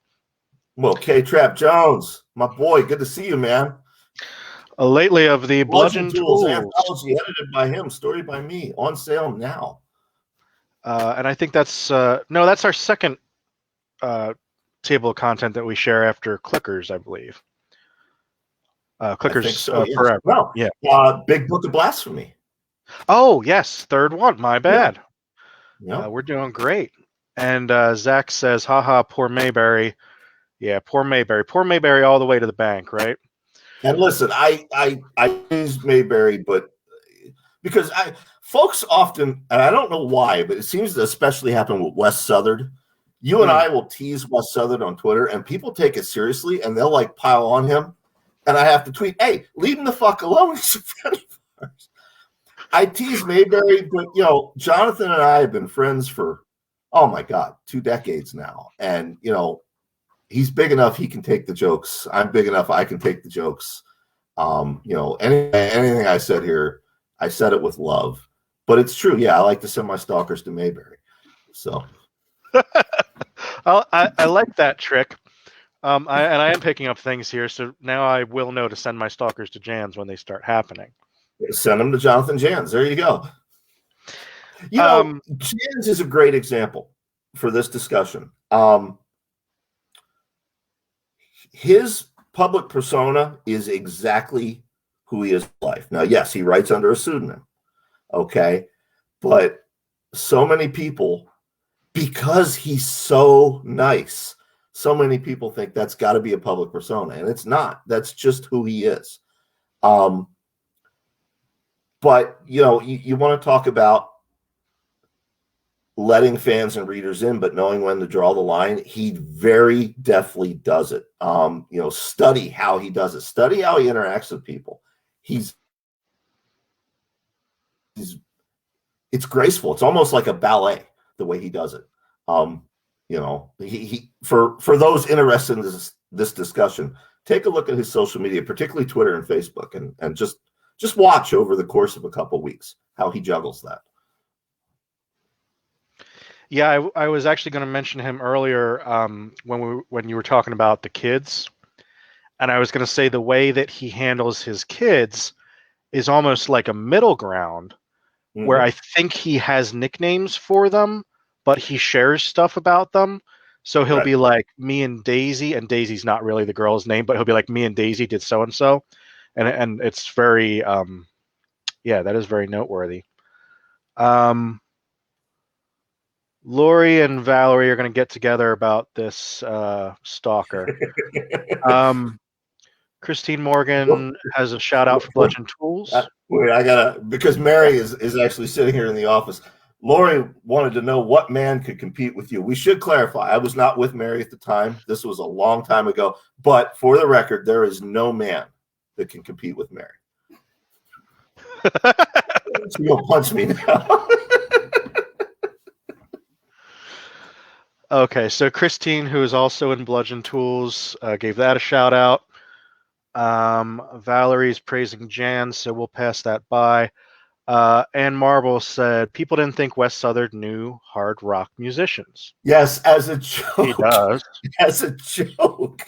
Well, K-Trap Jones, my boy, good to see you, man. Lately of the Bludgeon Tools anthology, edited by him, story by me, on sale now. And I think that's that's our second table of content that we share after Clickers, I believe. Clickers Forever. Well, yeah. Big Book of Blasphemy. Oh yes, third one. My bad. Yeah. We're doing great. And Zach says, "Haha, poor Mayberry." Yeah, poor Mayberry. Poor Mayberry all the way to the bank, right? And listen, I use Mayberry, but because folks often, and I don't know why, but it seems to especially happen with Wes Southard. You and I will tease Wes Southard on Twitter, and people take it seriously, and they'll like pile on him, and I have to tweet, "Hey, leave him the fuck alone." He's a friend of ours. I tease Mayberry, but Jonathan and I have been friends for, oh my God, 2 decades now, and he's big enough he can take the jokes. I'm big enough I can take the jokes. Anything I said here, I said it with love. But it's true. Yeah, I like to send my stalkers to Mayberry. So I like that trick. I am picking up things here, so now I will know to send my stalkers to Jans when they start happening. Send them to Jonathan Jans. There you go. Jans is a great example for this discussion. His public persona is exactly who he is in life. Now, yes, he writes under a pseudonym, okay? But so many people, because he's so nice, so many people think that's got to be a public persona, and it's not. That's just who he is. But, you want to talk about letting fans and readers in, but knowing when to draw the line. He very deftly does it. Study how he does it. Study how he interacts with people. It's graceful. It's almost like a ballet, the way he does it. He for those interested in this discussion, take a look at his social media, particularly Twitter and Facebook, and just watch over the course of a couple weeks how he juggles that. Yeah, I was actually going to mention him earlier when you were talking about the kids, and I was going to say the way that he handles his kids is almost like a middle ground where Hmm. I think he has nicknames for them, but he shares stuff about them. So he'll Right. be like me and Daisy's not really the girl's name, but he'll be like me and Daisy did so and so, and it's very yeah, that is very noteworthy. Um, Lori and Valerie are going to get together about this stalker. Um, Christine What, Morgan has a shout out what, for what, Bludgeon Tools. wait, I gotta, because Mary is actually sitting here in the office. Lori wanted to know what man could compete with you. We should clarify. I was not with Mary at the time. This was a long time ago. But for the record, there is no man that can compete with Mary. She will punch me now. Okay, so Christine, who is also in Bludgeon Tools, gave that a shout out. Valerie's praising Jan, so we'll pass that by. Ann Marble said, people didn't think Wes Southern knew hard rock musicians. Yes, as a He joke. does. As a joke.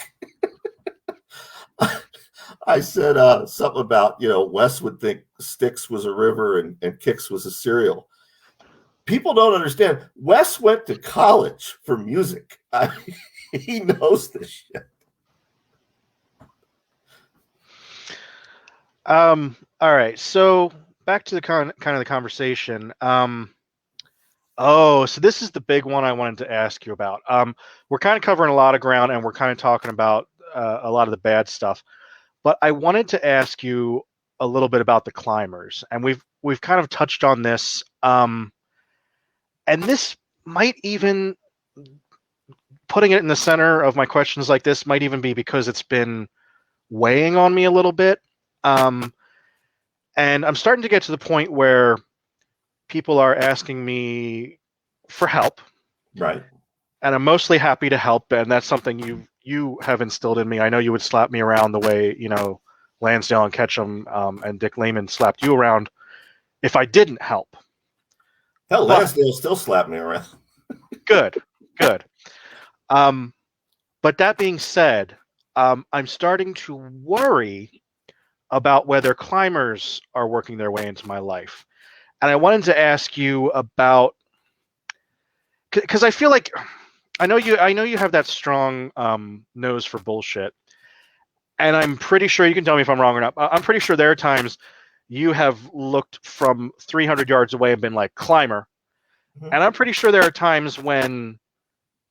I said something about, Wes would think Styx was a river and Kix was a cereal. People don't understand. Wes went to college for music. He knows this shit. All right, so back to the kind of the conversation. Oh, so this is the big one I wanted to ask you about. We're kind of covering a lot of ground, and we're kind of talking about a lot of the bad stuff. But I wanted to ask you a little bit about the climbers, and we've kind of touched on this. And this might even putting it in the center of my questions like this might even be because it's been weighing on me a little bit. And I'm starting to get to the point where people are asking me for help, Right. and I'm mostly happy to help, and that's something you have instilled in me. I know you would slap me around the way Lansdale and Ketchum and Dick Lehman slapped you around if I didn't help. Hell, But Lansdale still slapped me around. good, good. But that being said, I'm starting to worry about whether climbers are working their way into my life, and I wanted to ask you about because I feel like I know you have that strong nose for bullshit, and I'm pretty sure you can tell me if I'm wrong or not. I'm pretty sure there are times you have looked from 300 yards away and been like climber, Mhm. and I'm pretty sure there are times when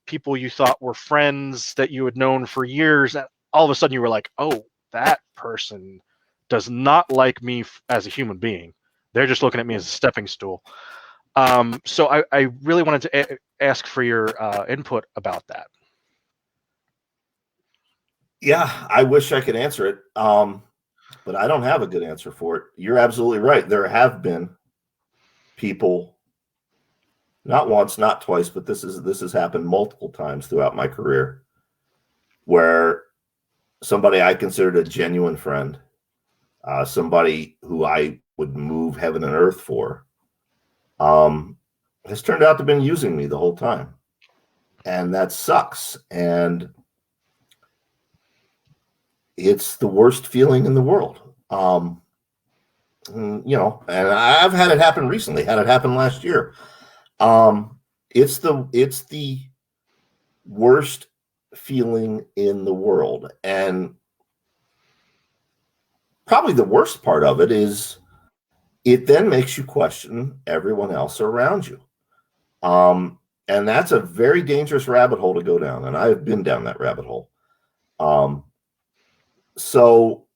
people you thought were friends that you had known for years, and all of a sudden you were like, oh, that person does not like me as a human being. They're just looking at me as a stepping stool. So I really wanted to ask for your input about that. Yeah, I wish I could answer it, but I don't have a good answer for it. You're absolutely right. There have been people, not once, not twice, but this has happened multiple times throughout my career, where somebody I considered a genuine friend, somebody who I would move heaven and earth for, has turned out to have been using me the whole time. And that sucks. And it's the worst feeling in the world. And I've had it happen recently, had it happen last year. It's the worst feeling in the world. And probably the worst part of it is it then makes you question everyone else around you. And that's a very dangerous rabbit hole to go down. And I've been down that rabbit hole. So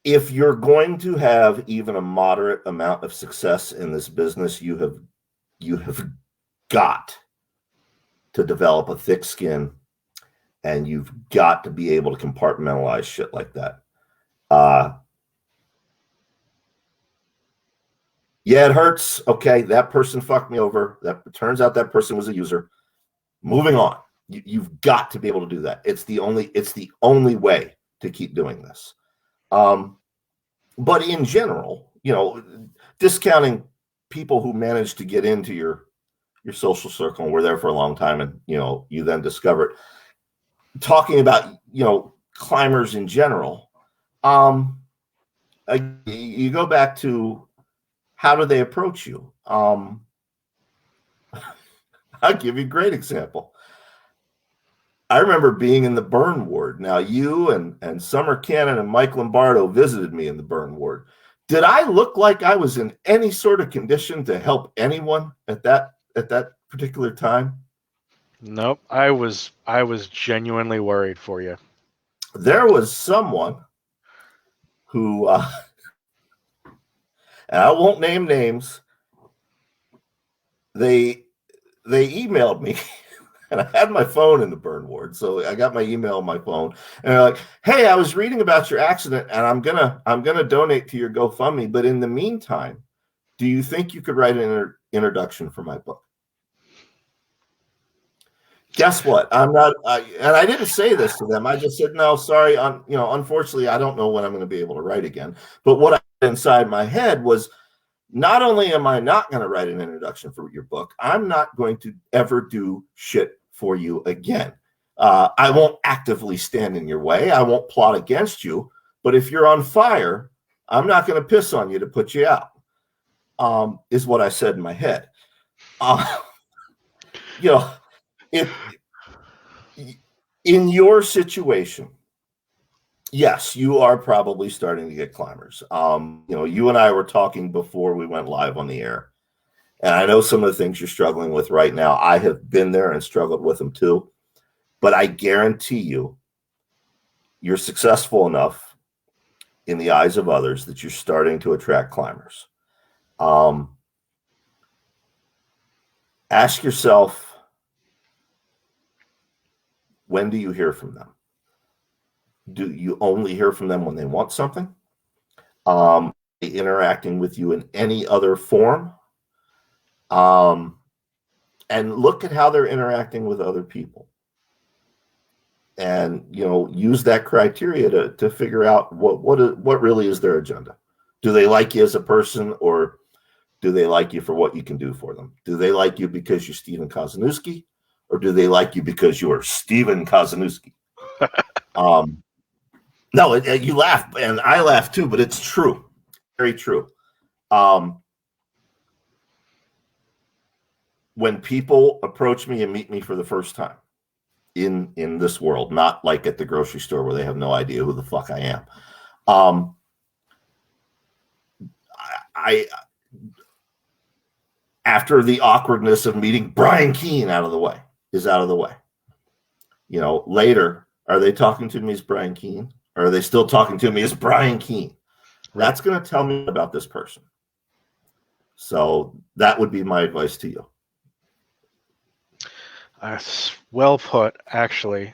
if you're going to have even a moderate amount of success in this business, you have got to develop a thick skin, and you've got to be able to compartmentalize shit like that. Yeah, it hurts. Okay, that person fucked me over. That turns out that person was a user. Moving on. You've got to be able to do that. It's the only way to keep doing this. But in general, discounting people who managed to get into your social circle and were there for a long time, and you then discover it. Talking about climbers in general, you go back to how do they approach you? I'll give you a great example. I remember being in the burn ward. Now, you and Summer Cannon and Mike Lombardo visited me in the burn ward. Did I look like I was in any sort of condition to help anyone at that particular time? Nope. I was genuinely worried for you. There was someone who, and I won't name names, they emailed me. And I had my phone in the burn ward, so I got my email on my phone, and they're like, "Hey, I was reading about your accident, and I'm gonna donate to your GoFundMe. But in the meantime, do you think you could write an introduction for my book?" Guess what? And I didn't say this to them. I just said, "No, sorry. Unfortunately, I don't know when I'm going to be able to write again." But what I had inside my head was, not only am I not going to write an introduction for your book, I'm not going to ever do shit for you again. I won't actively stand in your way. I won't plot against you. But if you're on fire, I'm not going to piss on you to put you out, is what I said in my head. If in your situation, yes, you are probably starting to get climbers. You and I were talking before we went live on the air, and I know some of the things you're struggling with right now. I have been there and struggled with them too, but I guarantee you're successful enough in the eyes of others that you're starting to attract climbers. Ask yourself, when do you hear from them? Do you only hear from them when they want something? Interacting with you in any other form? And look at how they're interacting with other people. And, use that criteria to figure out what really is their agenda. Do they like you as a person, or do they like you for what you can do for them? Do they like you because you're Stephen Kozeniewski, or do they like you because you are Stephen Kozeniewski? No, you laugh, and I laugh too, but it's true. Very true. When people approach me and meet me for the first time in this world, not like at the grocery store where they have no idea who the fuck I am, I after the awkwardness of meeting Brian Keene is out of the way. Later, are they talking to me as Brian Keene? Or are they still talking to me as Brian Keene? That's going to tell me about this person. So that would be my advice to you. Well put, actually.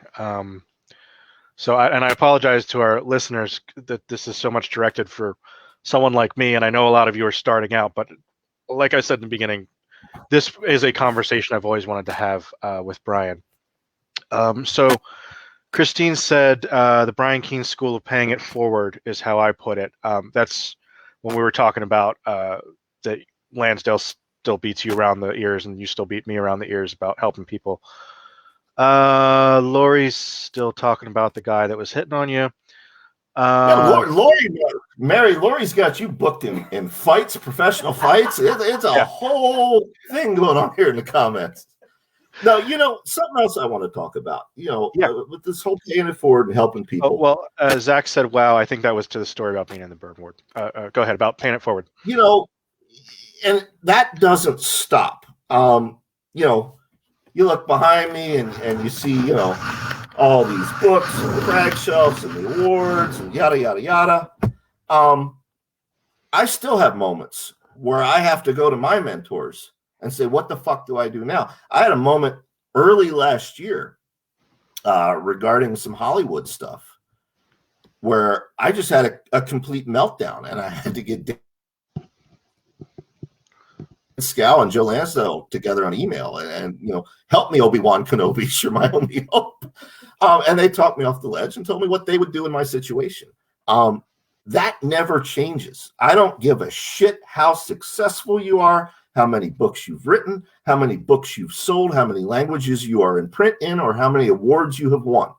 So I apologize to our listeners that this is so much directed for someone like me, and I know a lot of you are starting out, but like I said in the beginning, this is a conversation I've always wanted to have with Brian. So Christine said the Brian Keene School of Paying It Forward is how I put it. That's when we were talking about that Lansdale still beats you around the ears and you still beat me around the ears about helping people. Lori's still talking about the guy that was hitting on you. Lori's got you booked in fights, professional fights. It's a whole thing going on here in the comments. Now, something else I want to talk about, with this whole paying it forward and helping people. Well, Zach said, wow, I think that was to the story about being in the burn ward. Go ahead, about paying it forward. And that doesn't stop. You look behind me and you see, all these books and the brag shelves and the awards and yada, yada, yada. I still have moments where I have to go to my mentors and say, what the fuck do I do now? I had a moment early last year regarding some Hollywood stuff where I just had a complete meltdown, and I had to get Scal and Joe Lansdale together on email and help me, Obi-Wan Kenobi, you're my only hope. And they talked me off the ledge and told me what they would do in my situation. that never changes. I don't give a shit how successful you are, how many books you've written, how many books you've sold, how many languages you are in print in, or how many awards you have won.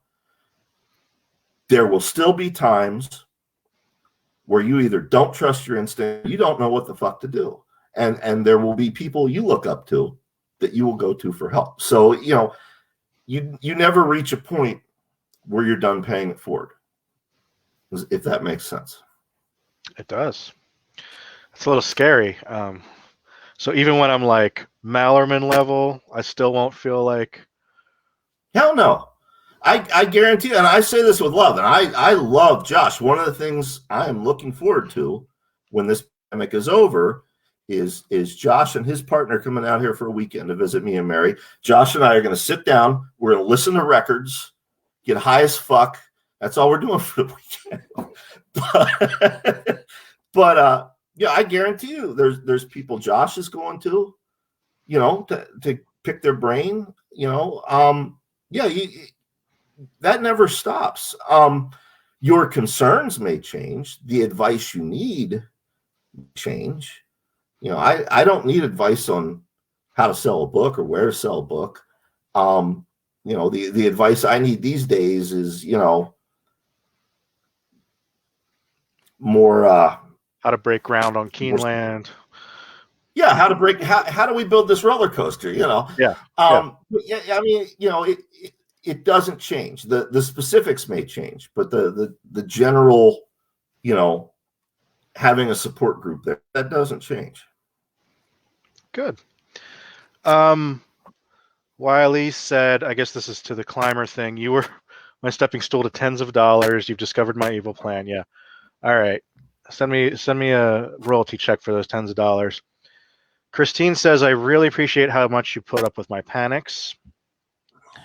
There will still be times where you either don't trust your instinct, you don't know what the fuck to do. And there will be people you look up to that you will go to for help. So, you never reach a point where you're done paying it forward, if that makes sense. It does. It's a little scary. So even when I'm like Mallerman level, I still won't feel like. Hell no. I guarantee you, and I say this with love, and I love Josh. One of the things I am looking forward to when this pandemic is over is Josh and his partner coming out here for a weekend to visit me and Mary. Josh and I are going to sit down. We're going to listen to records, get high as fuck. That's all we're doing for the weekend. But yeah, I guarantee you, there's people Josh is going to pick their brain. That never stops. Your concerns may change. The advice you need may change. I don't need advice on how to sell a book or where to sell a book. The advice I need these days is, more how to break ground on Keeneland. Yeah, how do we build this roller coaster? Yeah. I mean, it doesn't change. The specifics may change, but the general, having a support group there, that doesn't change. Good. Wiley said, I guess this is to the climber thing. You were my stepping stool to tens of dollars. You've discovered my evil plan. Yeah. All right. Send me a royalty check for those tens of dollars. Christine says, I really appreciate how much you put up with my panics.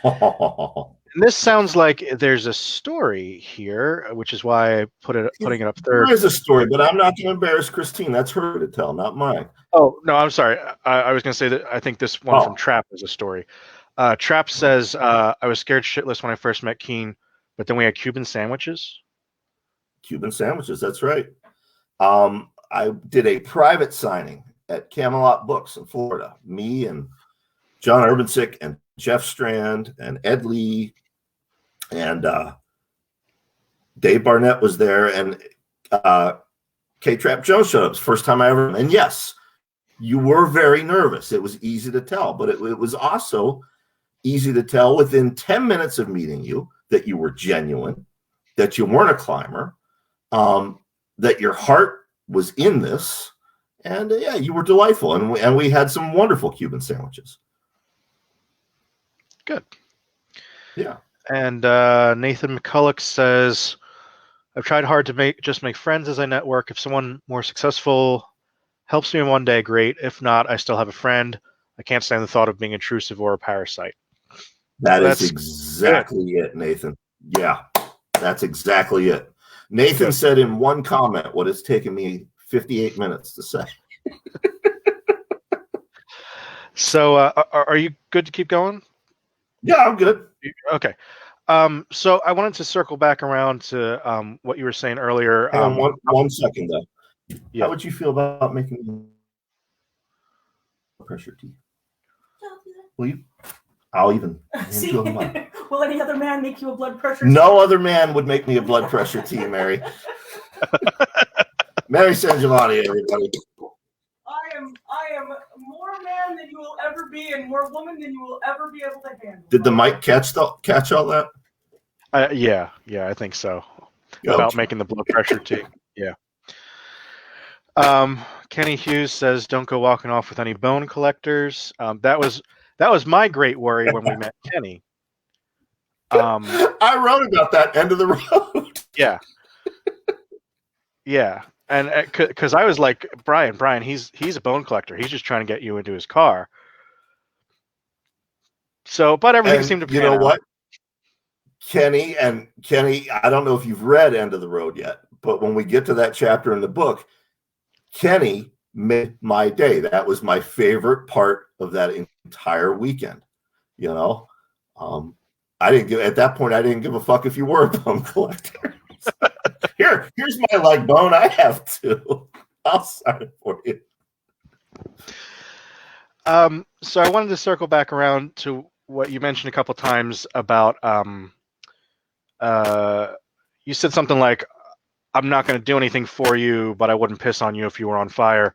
And this sounds like there's a story here, which is why I putting it up third. There is a story, but I'm not going to embarrass Christine. That's her to tell, not mine. Oh, no, I'm sorry. I was going to say that I think this one from Trap is a story. Trap says, I was scared shitless when I first met Keen, but then we had Cuban sandwiches. Cuban sandwiches, that's right. I did a private signing at Camelot Books in Florida. Me and John Urbansick and Jeff Strand and Ed Lee and Dave Barnett was there, and K-Trap Jones showed up. It's the first time I ever. And yes, you were very nervous. It was easy to tell, but it was also easy to tell within 10 minutes of meeting you that you were genuine, that you weren't a climber, that your heart was in this, and yeah, you were delightful, and we had some wonderful Cuban sandwiches. Good. Yeah. And Nathan McCulloch says, I've tried hard to make friends as I network. If someone more successful helps me in one day, great. If not, I still have a friend. I can't stand the thought of being intrusive or a parasite. That's exactly it, Nathan. Yeah, that's exactly it. Nathan said in one comment what it's taken me 58 minutes to say. So are you good to keep going? Yeah, I'm good. Okay. So I wanted to circle back around to what you were saying earlier. Hang on one second, though. Yeah. How would you feel about making pressure tea? Will you? I'll even. See, will any other man make you a blood pressure tea? No other man would make me a blood pressure tea, Mary. Mary San Giovanni, everybody. I am more man than you will ever be, and more woman than you will ever be able to handle. Did the mic catch all that? Yeah, I think so. About making the blood pressure tea. Yeah. Kenny Hughes says, "Don't go walking off with any bone collectors." That was my great worry when we met Kenny. I wrote about that end of the road. Yeah. Yeah. And because I was like, Brian, he's a bone collector. He's just trying to get you into his car. So, but everything seemed to be. You know what? Kenny, I don't know if you've read End of the Road yet, but when we get to that chapter in the book, Kenny made my day. That was my favorite part of that entire weekend. I didn't give at that point. I didn't give a fuck if you were a bone collector. Here's my leg bone. I have two. I'll sign it for you. So I wanted to circle back around to what you mentioned a couple times about you said something like, I'm not going to do anything for you, but I wouldn't piss on you if you were on fire.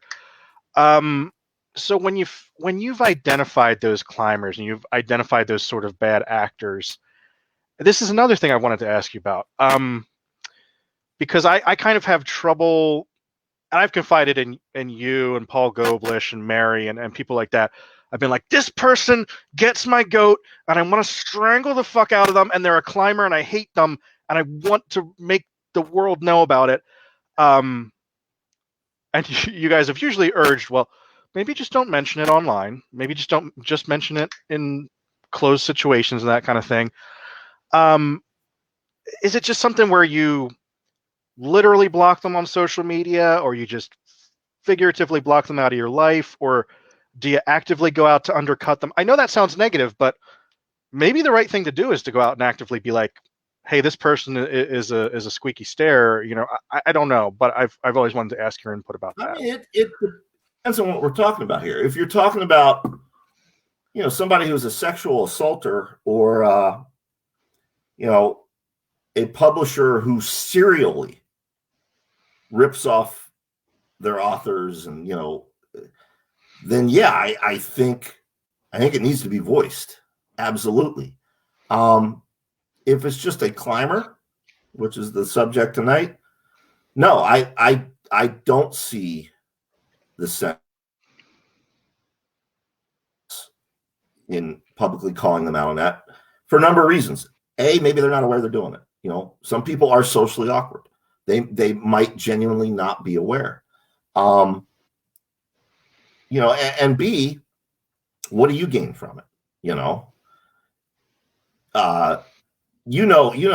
So when you've identified those climbers and you've identified those sort of bad actors, this is another thing I wanted to ask you about. Because I kind of have trouble, and I've confided in you and Paul Goblish and Mary and people like that. I've been like, this person gets my goat, and I want to strangle the fuck out of them, and they're a climber, and I hate them, and I want to make the world know about it. And you guys have usually urged, well, maybe just don't mention it online. Maybe just mention it in closed situations and that kind of thing. Is it just something where you literally block them on social media, or you just figuratively block them out of your life, or do you actively go out to undercut them? I know that sounds negative, but maybe the right thing to do is to go out and actively be like, hey, this person is a squeaky stair. You know, I don't know, but I've always wanted to ask your input about that. I mean, it depends on what we're talking about here. If you're talking about, somebody who's a sexual assaulter, or a publisher who serially rips off their authors, and then yeah, I think it needs to be voiced. Absolutely. If it's just a climber, which is the subject tonight, no, I don't see the sense in publicly calling them out on that for a number of reasons. A, maybe they're not aware they're doing it. Some people are socially awkward. They might genuinely not be aware. And B, what do you gain from it? You know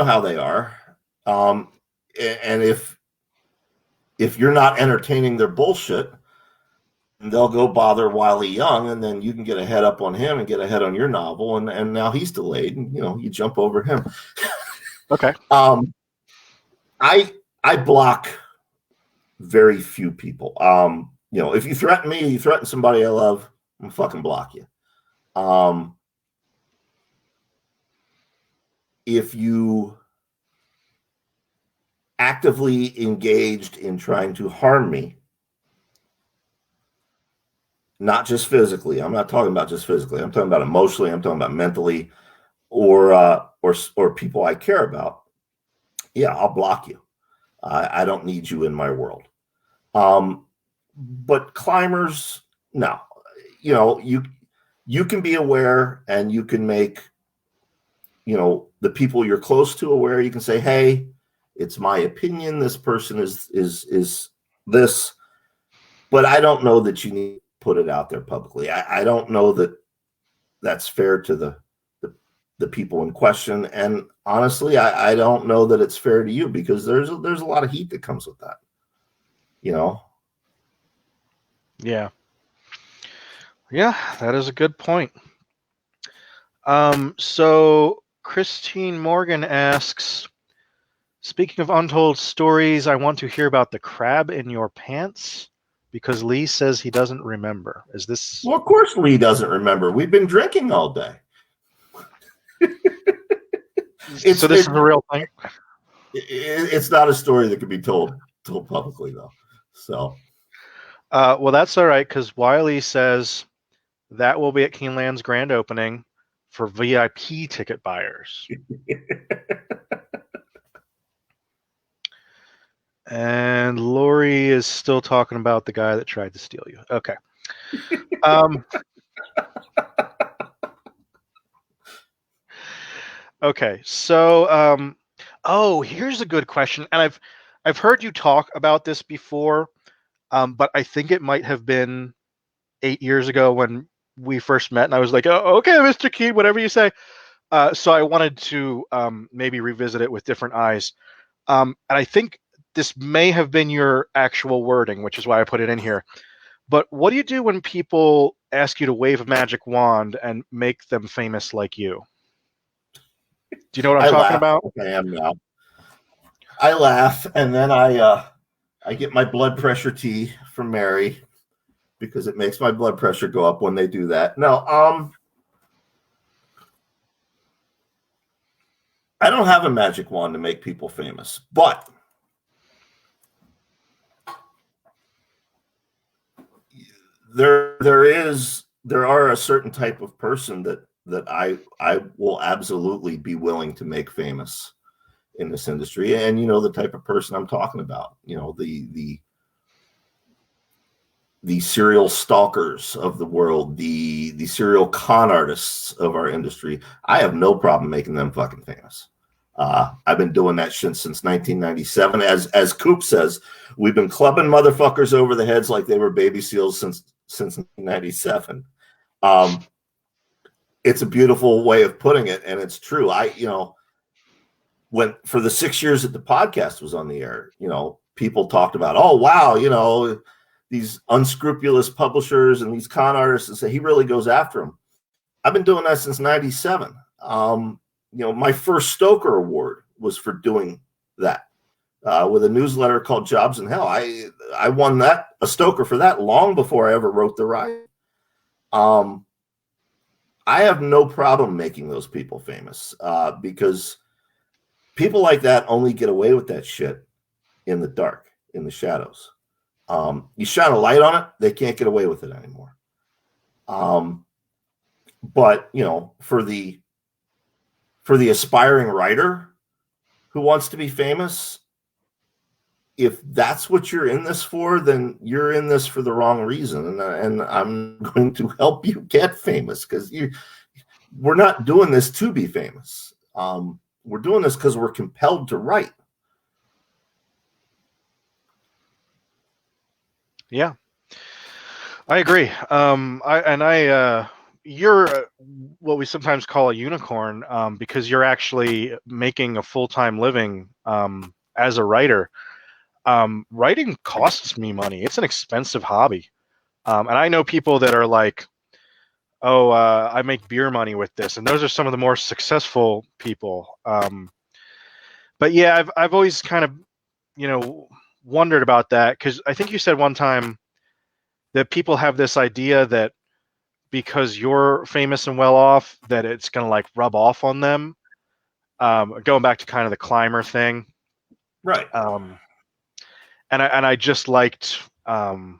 how they are. And if you're not entertaining their bullshit, they'll go bother Wiley Young, and then you can get a head up on him and get a head on your novel, and now he's delayed, and you jump over him. Okay. I block very few people. If you threaten me, you threaten somebody I love, I'm fucking block you. If you actively engaged in trying to harm me, not just physically, I'm not talking about just physically, I'm talking about emotionally, I'm talking about mentally, or people I care about, yeah, I'll block you. I don't need you in my world. But climbers, no. You can be aware, and you can make the people you're close to aware. You can say, hey, it's my opinion, this person is this, but I don't know that you need to put it out there publicly. I don't know that that's fair to the people in question, and honestly, I don't know that it's fair to you, because there's a lot of heat that comes with that. Yeah, that is a good point. So Christine Morgan asks, speaking of untold stories, I want to hear about the crab in your pants, because Lee says he doesn't remember. Is this? Well, of course Lee doesn't remember. We've been drinking all day. So this is a real thing? It's not a story that can be told publicly, though. So, well, that's all right, because Wiley says that will be at Keeneland's grand opening for VIP ticket buyers. And Lori is still talking about the guy that tried to steal you. Okay. Okay, so here's a good question, and I've heard you talk about this before, but I think it might have been 8 years ago when we first met, and I was like, oh, okay, Mr. Keene, whatever you say. So I wanted to maybe revisit it with different eyes, and I think this may have been your actual wording, which is why I put it in here. But what do you do when people ask you to wave a magic wand and make them famous like you? Do you know what I'm talking about? I am now. I laugh, and then I get my blood pressure tea from Mary because it makes my blood pressure go up when they do that. No, I don't have a magic wand to make people famous, but there are a certain type of person that I will absolutely be willing to make famous in this industry. And the type of person I'm talking about, the serial stalkers of the world, the serial con artists of our industry. I have no problem making them fucking famous. I've been doing that shit since 1997. As Coop says, we've been clubbing motherfuckers over the heads like they were baby seals since 1997. It's a beautiful way of putting it, and it's true. When for the 6 years that the podcast was on the air, people talked about, oh wow, these unscrupulous publishers and these con artists, and say he really goes after them. I've been doing that since 97. My first Stoker Award was for doing that with a newsletter called Jobs in Hell. I won a Stoker for that long before I ever wrote The Ride. I have no problem making those people famous because people like that only get away with that shit in the dark, in the shadows. You shine a light on it, they can't get away with it anymore. But for the aspiring writer who wants to be famous, if that's what you're in this for, then you're in this for the wrong reason. And I'm going to help you get famous, because we're not doing this to be famous. We're doing this because we're compelled to write. Yeah, I agree. You're what we sometimes call a unicorn because you're actually making a full-time living as a writer. Writing costs me money. It's an expensive hobby. And I know people that are like, oh, I make beer money with this. And those are some of the more successful people. But yeah, I've always kind of, wondered about that, because I think you said one time that people have this idea that because you're famous and well off, that it's going to like rub off on them. Going back to kind of the climber thing. Right. And I just liked, I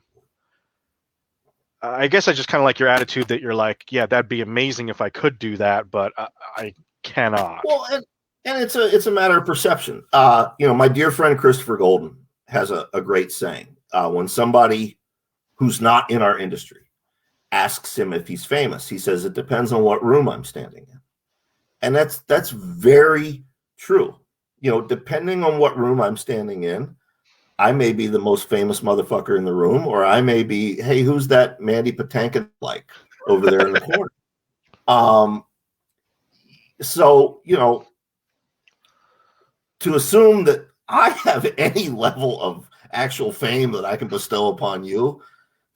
guess I just kind of like your attitude that you're like, yeah, that'd be amazing if I could do that, but I cannot. Well, and it's a matter of perception. My dear friend Christopher Golden has a great saying. When somebody who's not in our industry asks him if he's famous, he says, it depends on what room I'm standing in. And that's very true. Depending on what room I'm standing in, I may be the most famous motherfucker in the room, or I may be, hey, who's that Mandy Patinkin like over there in the corner? So, to assume that I have any level of actual fame that I can bestow upon you,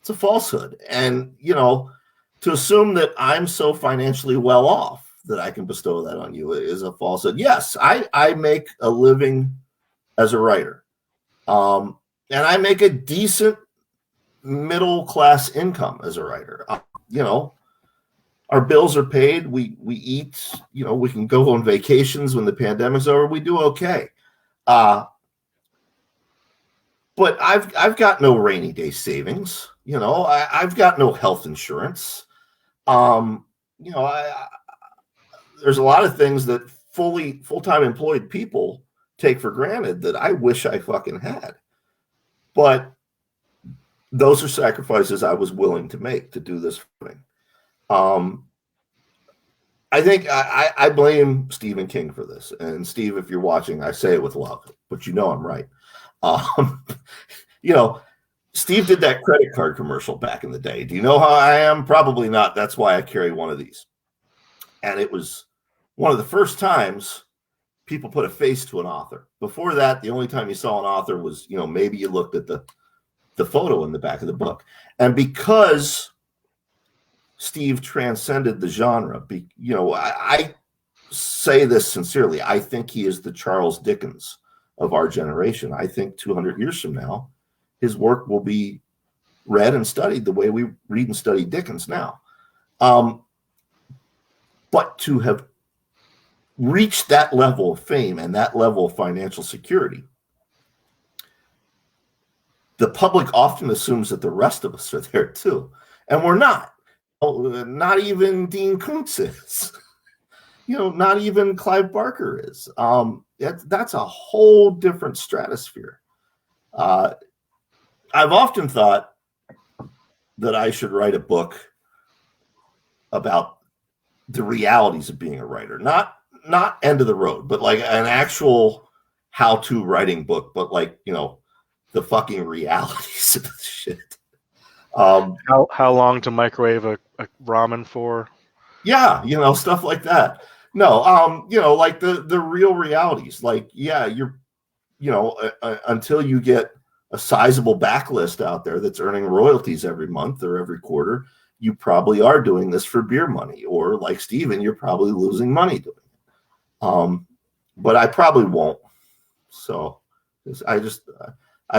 it's a falsehood. And, to assume that I'm so financially well off that I can bestow that on you is a falsehood. Yes, I make a living as a writer. And I make a decent middle class income as a writer. Our bills are paid. We eat, we can go on vacations when the pandemic's over. We do okay. But I've got no rainy day savings. I've got no health insurance. There's a lot of things that full-time employed people take for granted that I wish I fucking had. But those are sacrifices I was willing to make to do this thing. I think I blame Stephen King for this. And Steve, if you're watching, I say it with love, but I'm right. Steve did that credit card commercial back in the day. Do you know how I am? Probably not. That's why I carry one of these. And it was one of the first times people put a face to an author. Before that, the only time you saw an author was, maybe you looked at the photo in the back of the book. And because Steve transcended the genre, I say this sincerely. I think he is the Charles Dickens of our generation. I think 200 years from now, his work will be read and studied the way we read and study Dickens now. But to have reached that level of fame and that level of financial security, the public often assumes that the rest of us are there too. And we're not. Not even Dean Koontz is. Not even Clive Barker is. That's a whole different stratosphere. I've often thought that I should write a book about the realities of being a writer, not end of the road, but like an actual how-to writing book, but like, the fucking realities of the shit. How long to microwave a ramen for? Yeah, stuff like that. No, like the real realities. Like, yeah, you're, until you get a sizable backlist out there that's earning royalties every month or every quarter, you probably are doing this for beer money, or like Steven, you're probably losing money doing it. But I probably won't. So I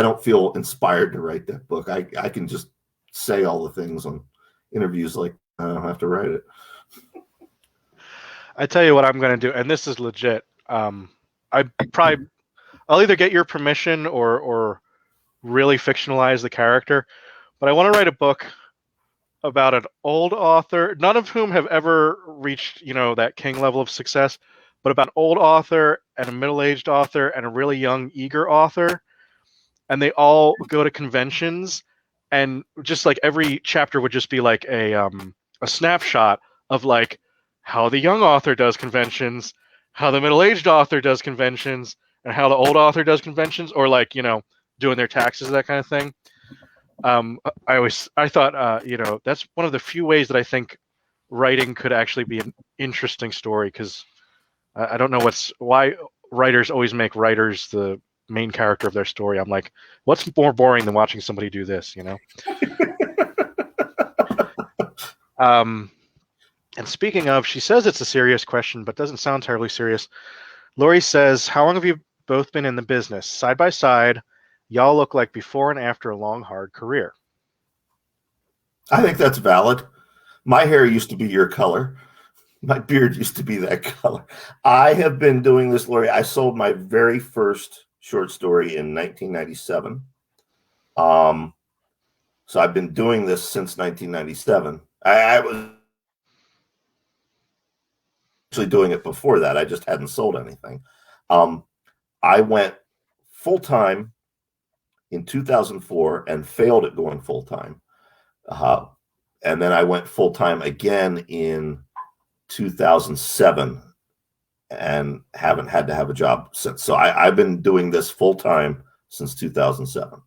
don't feel inspired to write that book. I can just say all the things on interviews, like I don't have to write it. I tell you what I'm going to do, and this is legit. I'll either get your permission or really fictionalize the character, but I want to write a book about an old author, none of whom have ever reached, that king level of success, but about an old author and a middle-aged author and a really young, eager author, and they all go to conventions, and just like every chapter would just be like a snapshot of like how the young author does conventions, how the middle-aged author does conventions, and how the old author does conventions, or like, doing their taxes, that kind of thing. I thought, that's one of the few ways that I think writing could actually be an interesting story, because I don't know why writers always make writers the main character of their story. I'm like, what's more boring than watching somebody do this, And speaking of, she says it's a serious question, but doesn't sound terribly serious. Lori says, how long have you both been in the business? Side by side, y'all look like before and after a long, hard career. I think that's valid. My hair used to be your color. My beard used to be that color. I have been doing this, Lori. I sold my very first short story in 1997. So I've been doing this since 1997. I was actually doing it before that. I just hadn't sold anything. I went full-time in 2004 and failed at going full-time. And then I went full-time again in 2007 and haven't had to have a job since. So I've been doing this full-time since 2007.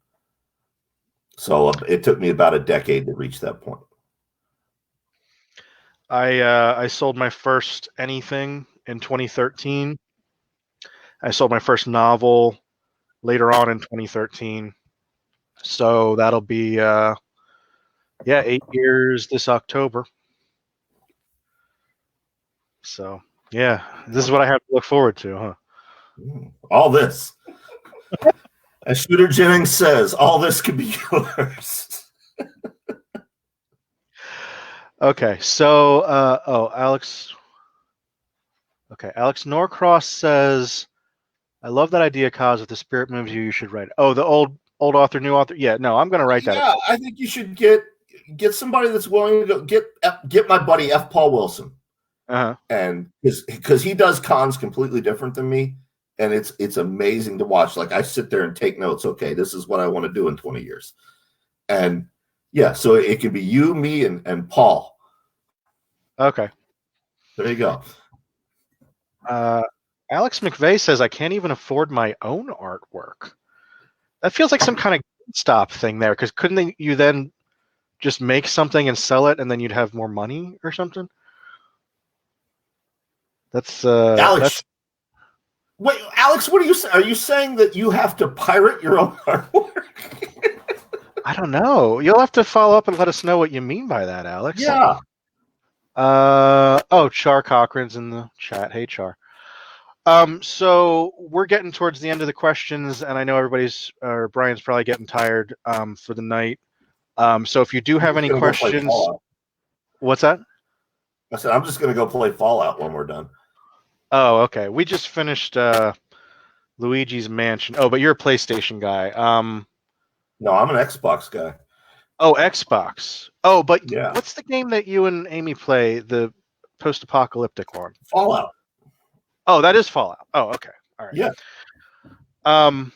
So it took me about a decade to reach that point. I sold my first anything in 2013. I sold my first novel later on in 2013. So that'll be 8 years this October. So yeah, this is what I have to look forward to, huh? All this. As Shooter Jennings says, all this could be yours. Okay, so Alex. Okay, Alex Norcross says, "I love that idea, Kaz. If the spirit moves you, you should write it." Oh, the old author, new author. Yeah, no, I'm going to write that. Yeah, I think you should get somebody that's willing to go. Get my buddy F. Paul Wilson. And because he does cons completely different than me, and it's amazing to watch. Like I sit there and take notes. Okay, this is what I want to do in 20 years, and yeah, so it could be you, me, and Paul. Okay, there you go. Alex McVeigh says, I can't even afford my own artwork. That feels like some kind of stop thing there, because couldn't you then just make something and sell it, and then you'd have more money or something? That's Alex. Wait, Alex, what are you saying? Are you saying that you have to pirate your own artwork? I don't know. You'll have to follow up and let us know what you mean by that, Alex. Yeah. Char Cochran's in the chat. Hey, Char. So we're getting towards the end of the questions, and I know Brian's probably getting tired for the night. So if you do have any Gonna go play questions, Fallout. what's that? I said I'm just going to go play Fallout when we're done. Oh, okay. We just finished Luigi's Mansion. Oh, but you're a PlayStation guy. No, I'm an Xbox guy. Oh, Xbox. Oh, but Yeah. what's the game that you and Amy play? The post-apocalyptic one. Fallout. Oh, that is Fallout. Oh, okay. All right. Yeah. Oh,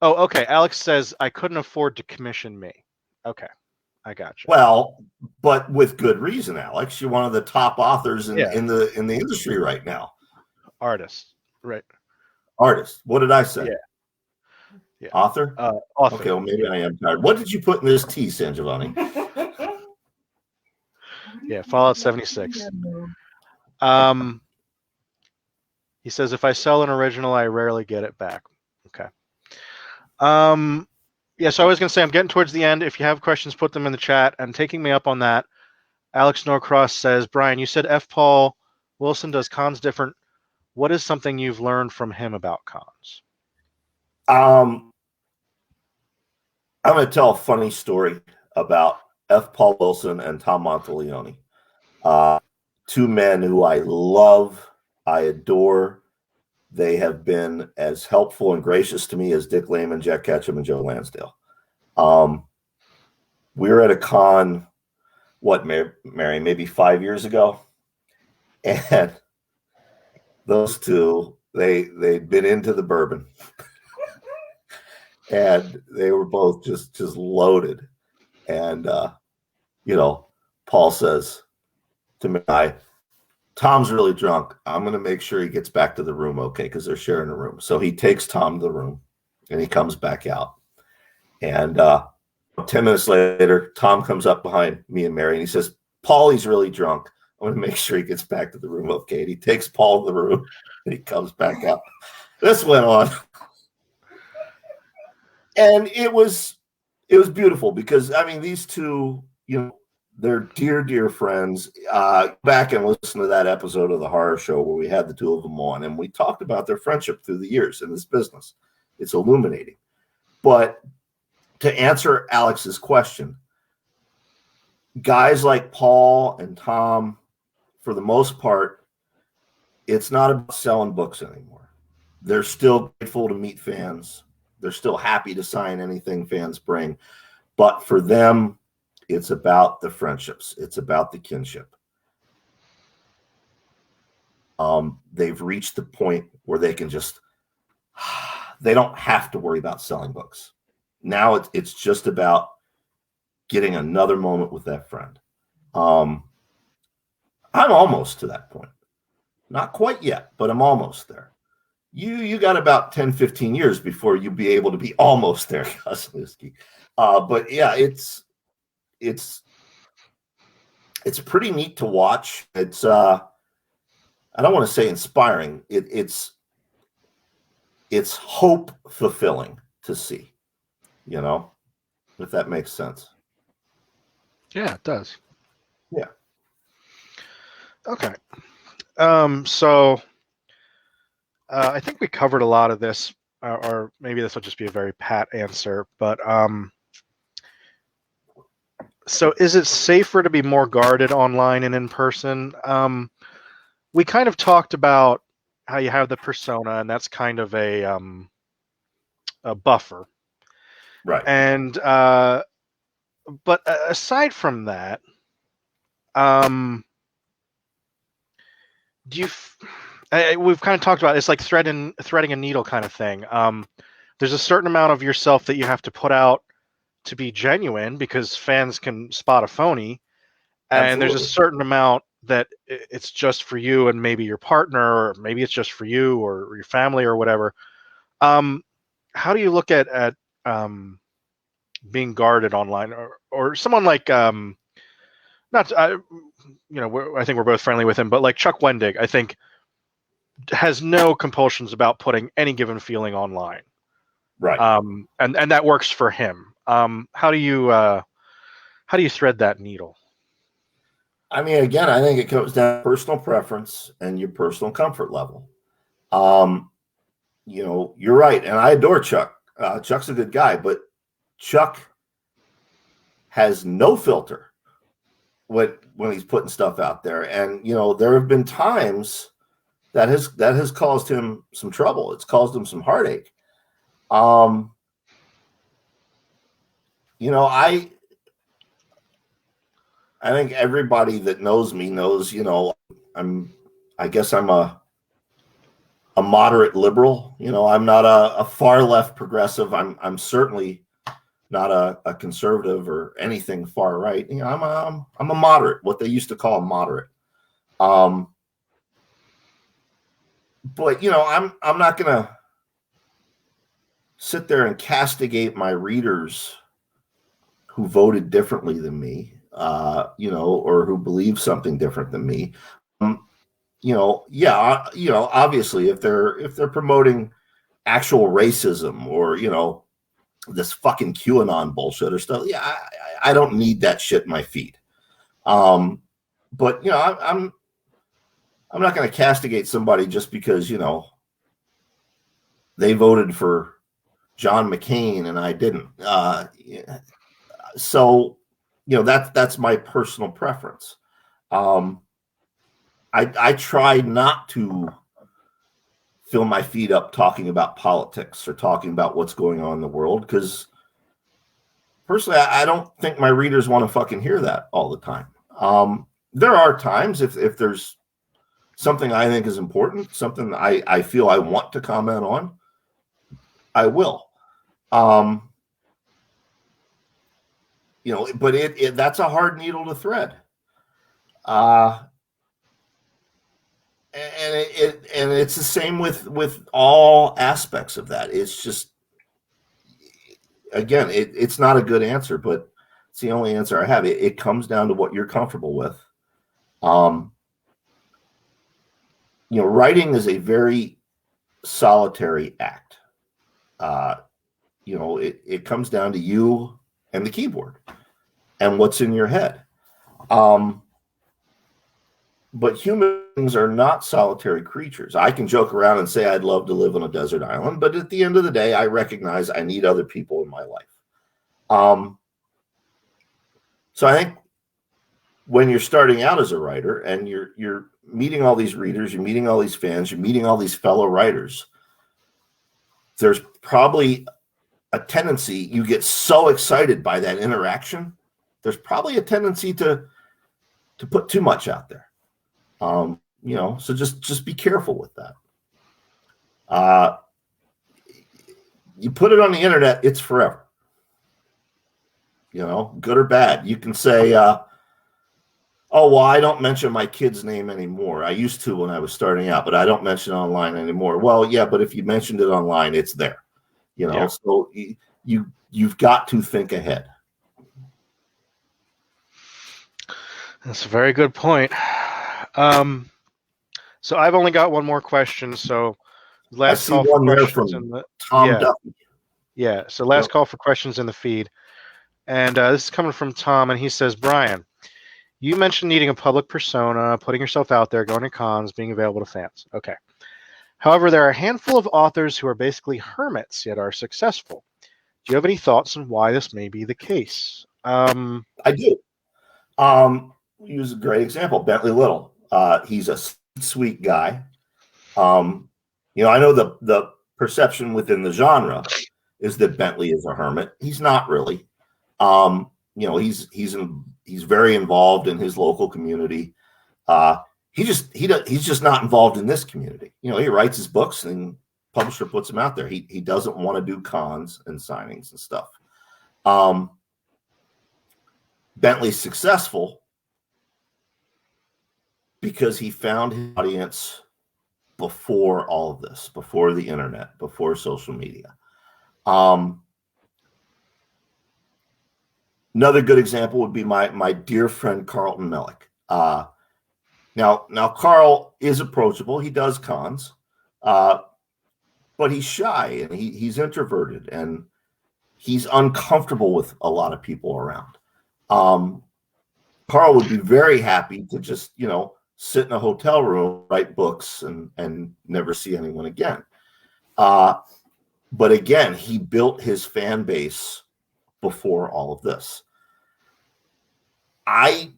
okay. Alex says I couldn't afford to commission me. Okay, I got you. Well, but with good reason, Alex. You're one of the top authors in the industry right now. Artist, right? Artist. What did I say? Yeah. Author? Author. Okay, well, maybe I am tired. What did you put in this tea, San Giovanni? Yeah, Fallout 76. He says, if I sell an original, I rarely get it back. Okay. Yeah, so I was going to say, I'm getting towards the end. If you have questions, put them in the chat. And taking me up on that, Alex Norcross says, Brian, you said F. Paul Wilson does cons different. What is something you've learned from him about cons? I'm going to tell a funny story about F. Paul Wilson and Tom Monteleone. Two men who I love, I adore. They have been as helpful and gracious to me as Dick Lehman, Jack Ketchum, and Joe Lansdale. We were at a con, Mary, maybe 5 years ago. And those two, they'd been into the bourbon. And they were both just loaded. And, Paul says to me, Tom's really drunk. I'm going to make sure he gets back to the room, okay, because they're sharing a room. So he takes Tom to the room, and he comes back out. And 10 minutes later, Tom comes up behind me and Mary, and he says, Paul, he's really drunk. I'm going to make sure he gets back to the room, okay. And he takes Paul to the room, and he comes back out. This went on. And it was beautiful because, I mean, these two, they're dear, dear friends. Back and listen to that episode of the horror show where we had the two of them on, and we talked about their friendship through the years in this business. It's illuminating. But to answer Alex's question, guys like Paul and Tom, for the most part, it's not about selling books anymore. They're still grateful to meet fans. They're still happy to sign anything fans bring. But for them, it's about the friendships. It's about the kinship. They've reached the point where they can they don't have to worry about selling books. Now it's just about getting another moment with that friend. I'm almost to that point. Not quite yet, but I'm almost there. You got about 10, 15 years before you'll be able to be almost there, Kozeniewski. But yeah, it's pretty neat to watch. It's I don't want to say inspiring. It's hope fulfilling to see, if that makes sense. Yeah, it does. Yeah. Okay. So I think we covered a lot of this, or maybe this will just be a very pat answer, but so is it safer to be more guarded online and in person? We kind of talked about how you have the persona, and that's kind of a buffer. Right. And but aside from that, we've kind of talked about it's like threading a needle kind of thing. There's a certain amount of yourself that you have to put out to be genuine because fans can spot a phony, and Absolutely. there's a certain amount that it's just for you and maybe your partner, or maybe it's just for you or your family or whatever. How do you look at being guarded online, or someone like I think we're both friendly with him, but like Chuck Wendig, I think has no compulsions about putting any given feeling online. Right. And that works for him. How do you thread that needle? I mean, again, I think it comes down to personal preference and your personal comfort level. You know, you're right, and I adore Chuck. Chuck's a good guy, but Chuck has no filter when he's putting stuff out there. And you know, there have been times that has caused him some trouble. It's caused him some heartache. You know, I think everybody that knows me knows, you know, I guess I'm a moderate liberal. You know, I'm not a far left progressive. I'm certainly not a conservative or anything far right. You know, I'm a moderate, what they used to call a moderate. But you know, I'm not gonna sit there and castigate my readers who voted differently than me, you know, or who believe something different than me. You know, yeah, you know, obviously, if they're promoting actual racism or, you know, this fucking QAnon bullshit or stuff, yeah, I don't need that shit in my feed. But you know, I'm not going to castigate somebody just because, you know, they voted for John McCain and I didn't. So, you know, that's my personal preference. I try not to fill my feet up talking about politics or talking about what's going on in the world, because personally, I don't think my readers want to fucking hear that all the time. There are times if there's something I think is important, something I feel I want to comment on, I will. You know, but that's a hard needle to thread. And it's the same with all aspects of that. It's just, again, it's not a good answer, but it's the only answer I have. It comes down to what you're comfortable with. You know, writing is a very solitary act. You know, it comes down to you and the keyboard and what's in your head. But humans are not solitary creatures. I can joke around and say I'd love to live on a desert island, but at the end of the day, I recognize I need other people in my life. So I think when you're starting out as a writer and you're meeting all these readers, you're meeting all these fans, you're meeting all these fellow writers, there's probably a tendency, you get so excited by that interaction, there's probably a tendency to put too much out there. You know, so just be careful with that. You put it on the internet, it's forever. You know, good or bad. You can say, oh, well, I don't mention my kid's name anymore. I used to when I was starting out, but I don't mention it online anymore. Well, yeah, but if you mentioned it online, it's there. You know, yeah. So you've got to think ahead. That's a very good point. So I've only got one more question. So last call for questions in the Tom Duffy. Yeah. So last call for questions in the feed, and this is coming from Tom, and he says, Brian, you mentioned needing a public persona, putting yourself out there, going to cons, being available to fans. Okay. However, there are a handful of authors who are basically hermits yet are successful. Do you have any thoughts on why this may be the case? I do. Use a great example, Bentley Little. He's a sweet guy. You know, I know the perception within the genre is that Bentley is a hermit. He's not really. You know, he's very involved in his local community. He's just not involved in this community. You know, he writes his books and publisher puts them out there. He doesn't want to do cons and signings and stuff. Bentley's successful because he found his audience before all of this, before the internet, before social media. Another good example would be my dear friend Carlton Mellick. Now Carl is approachable. He does cons, but he's shy and he's introverted and he's uncomfortable with a lot of people around. Carl would be very happy to just, you know, sit in a hotel room, write books, and never see anyone again. But again, he built his fan base before all of this. I'm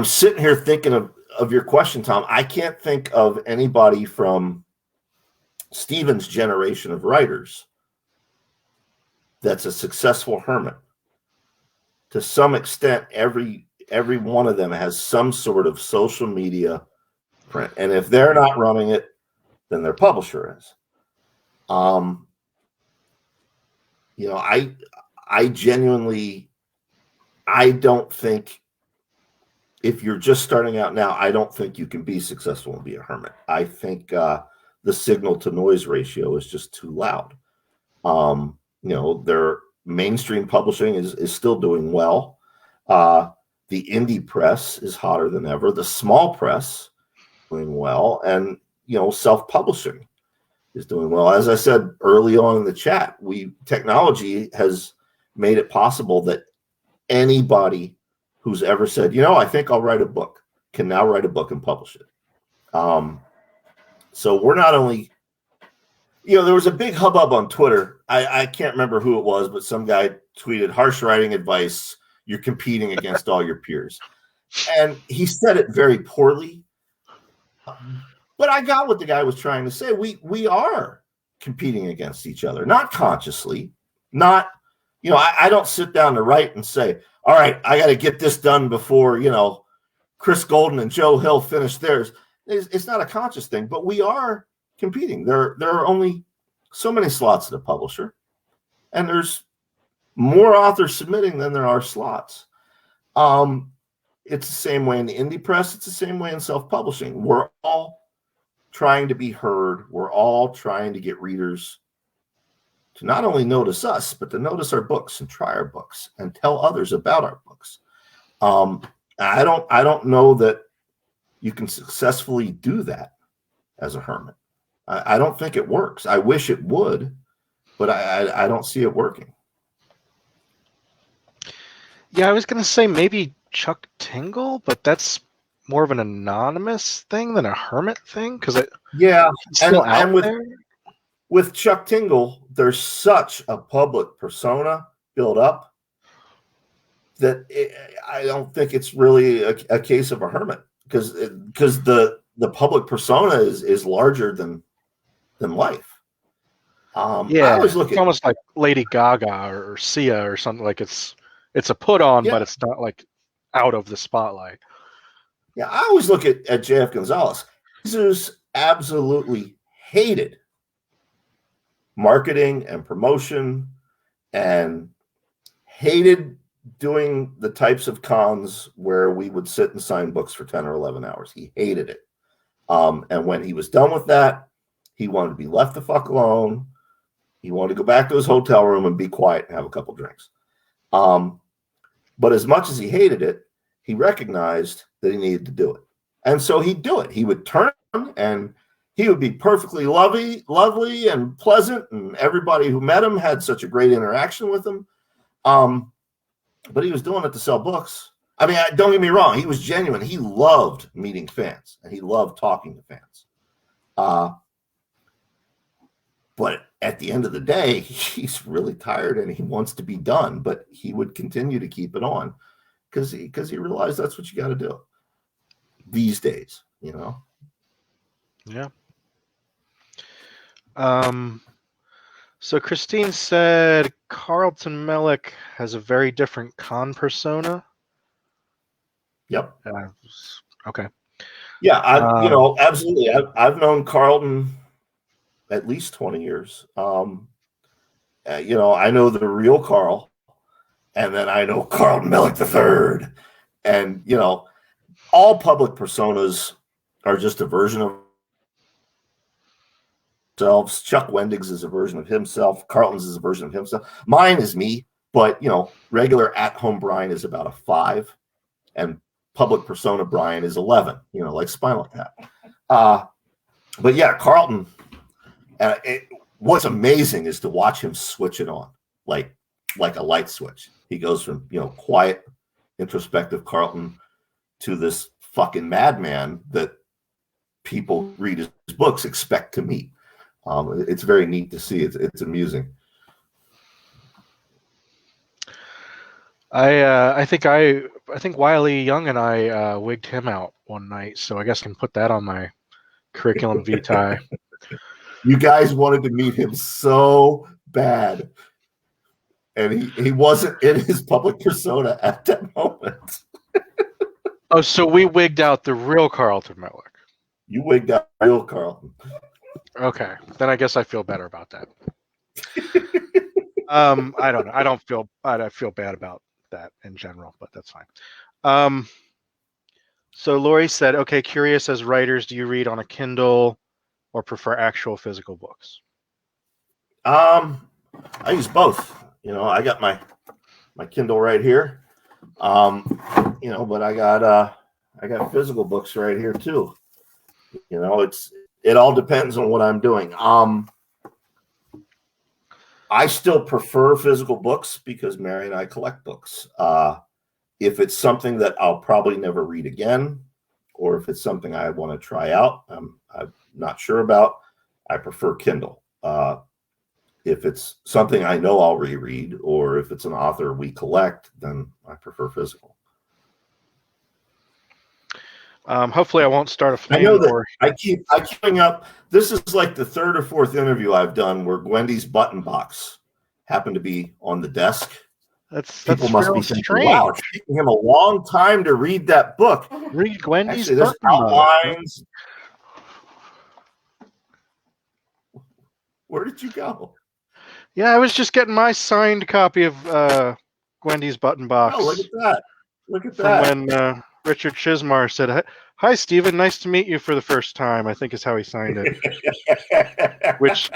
sitting here thinking of your question, Tom. I can't think of anybody from Stephen's generation of writers that's a successful hermit. To some extent, every one of them has some sort of social media print, and if they're not running it, then their publisher is. I genuinely, I don't think, if you're just starting out now, I don't think you can be successful and be a hermit. I think the signal to noise ratio is just too loud. Their mainstream publishing is still doing well. The indie press is hotter than ever. The small press doing well, and self-publishing is doing well. As I said early on in the chat, technology has made it possible that anybody who's ever said, I think I'll write a book, can now write a book and publish it. So we're not only, there was a big hubbub on Twitter. I can't remember who it was, but some guy tweeted, harsh writing advice, you're competing against all your peers. And he said it very poorly. But I got what the guy was trying to say. We are competing against each other, not consciously, not, I don't sit down to write and say, all right, I got to get this done before, Chris Golden and Joe Hill finish theirs. It's not a conscious thing, but we are competing. There are only so many slots at a publisher, and there's more authors submitting than there are slots. It's the same way in the indie press. It's the same way in self-publishing. We're all trying to be heard. We're all trying to get readers to not only notice us, but to notice our books and try our books and tell others about our books. I don't know that you can successfully do that as a hermit. I don't think it works. I wish it would, but I don't see it working. Yeah, I was going to say maybe Chuck Tingle, but that's more of an anonymous thing than a hermit thing, because with Chuck Tingle, there's such a public persona built up that I don't think it's really a case of a hermit, because the public persona is larger than life. I always look it's almost like Lady Gaga or Sia or something. Like it's a put on, but it's not like out of the spotlight. Yeah, I always look at JF Gonzalez. Jesus absolutely hated marketing and promotion and hated doing the types of cons where we would sit and sign books for 10 or 11 hours. He hated it. And when he was done with that, he wanted to be left the fuck alone. He wanted to go back to his hotel room and be quiet and have a couple drinks. But as much as he hated it, he recognized that he needed to do it. And so he'd do it. He would turn and he would be perfectly lovely and pleasant, and everybody who met him had such a great interaction with him. But he was doing it to sell books. I mean, don't get me wrong. He was genuine. He loved meeting fans, and he loved talking to fans. But at the end of the day, he's really tired and he wants to be done. But he would continue to keep it on because he realized that's what you got to do these days, Yeah. So Christine said Carlton Mellick has a very different con persona. Yep. Okay. Yeah, absolutely. I've known Carlton at least 20 years. I know the real Carl, and then I know Carlton Mellick III. And, all public personas are just a version of themselves. Chuck Wendig's is a version of himself. Carlton's is a version of himself. Mine is me, but, regular at-home Brian is about a 5, and public persona Brian is 11, like Spinal Tap. But yeah, Carlton, what's amazing is to watch him switch it on, like a light switch. He goes from, quiet, introspective Carlton to this fucking madman that people read his books expect to meet. It's very neat to see. It's amusing. I think Wiley Young and I wigged him out one night, so I guess I can put that on my curriculum vitae. You guys wanted to meet him so bad, and he wasn't in his public persona at that moment. Oh, so we wigged out the real Carlton Mellick. You wigged out real Carlton. Okay, then I guess I feel better about that. I don't know. I feel bad about that in general, but that's fine. So Lori said, okay, curious, as writers, do you read on a Kindle or prefer actual physical books? I use both. I got my Kindle right here. But I got physical books right here too. It all depends on what I'm doing. I still prefer physical books because Mary and I collect books. If it's something that I'll probably never read again, or if it's something I want to try out, I'm not sure about, I prefer Kindle. If it's something I know I'll reread, or if it's an author we collect, then I prefer physical. Hopefully I won't start a flame I know that war. I keep bringing up. This is like the third or fourth interview I've done where Gwendy's button box happened to be on the desk. People must be thinking, strange. wow, it's taking him a long time to read that book. Read Gwendy's Actually, there's outlines. Where did you go? Yeah, I was just getting my signed copy of Gwendy's button box. Oh, look at that. Look at from that. when Richard Chismar said, "Hi, Stephen, nice to meet you for the first time," I think is how he signed it. Which,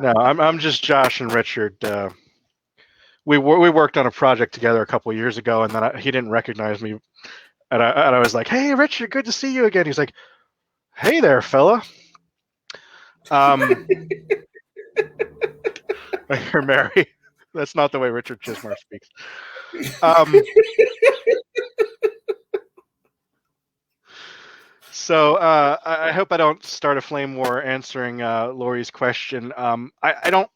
no, I'm just Josh and Richard. We worked on a project together a couple of years ago, and then he didn't recognize me, and I was like, "Hey, Richard, good to see you again." He's like, "Hey there, fella." I hear Mary. That's not the way Richard Chismar speaks. So I hope I don't start a flame war answering Lori's question. I don't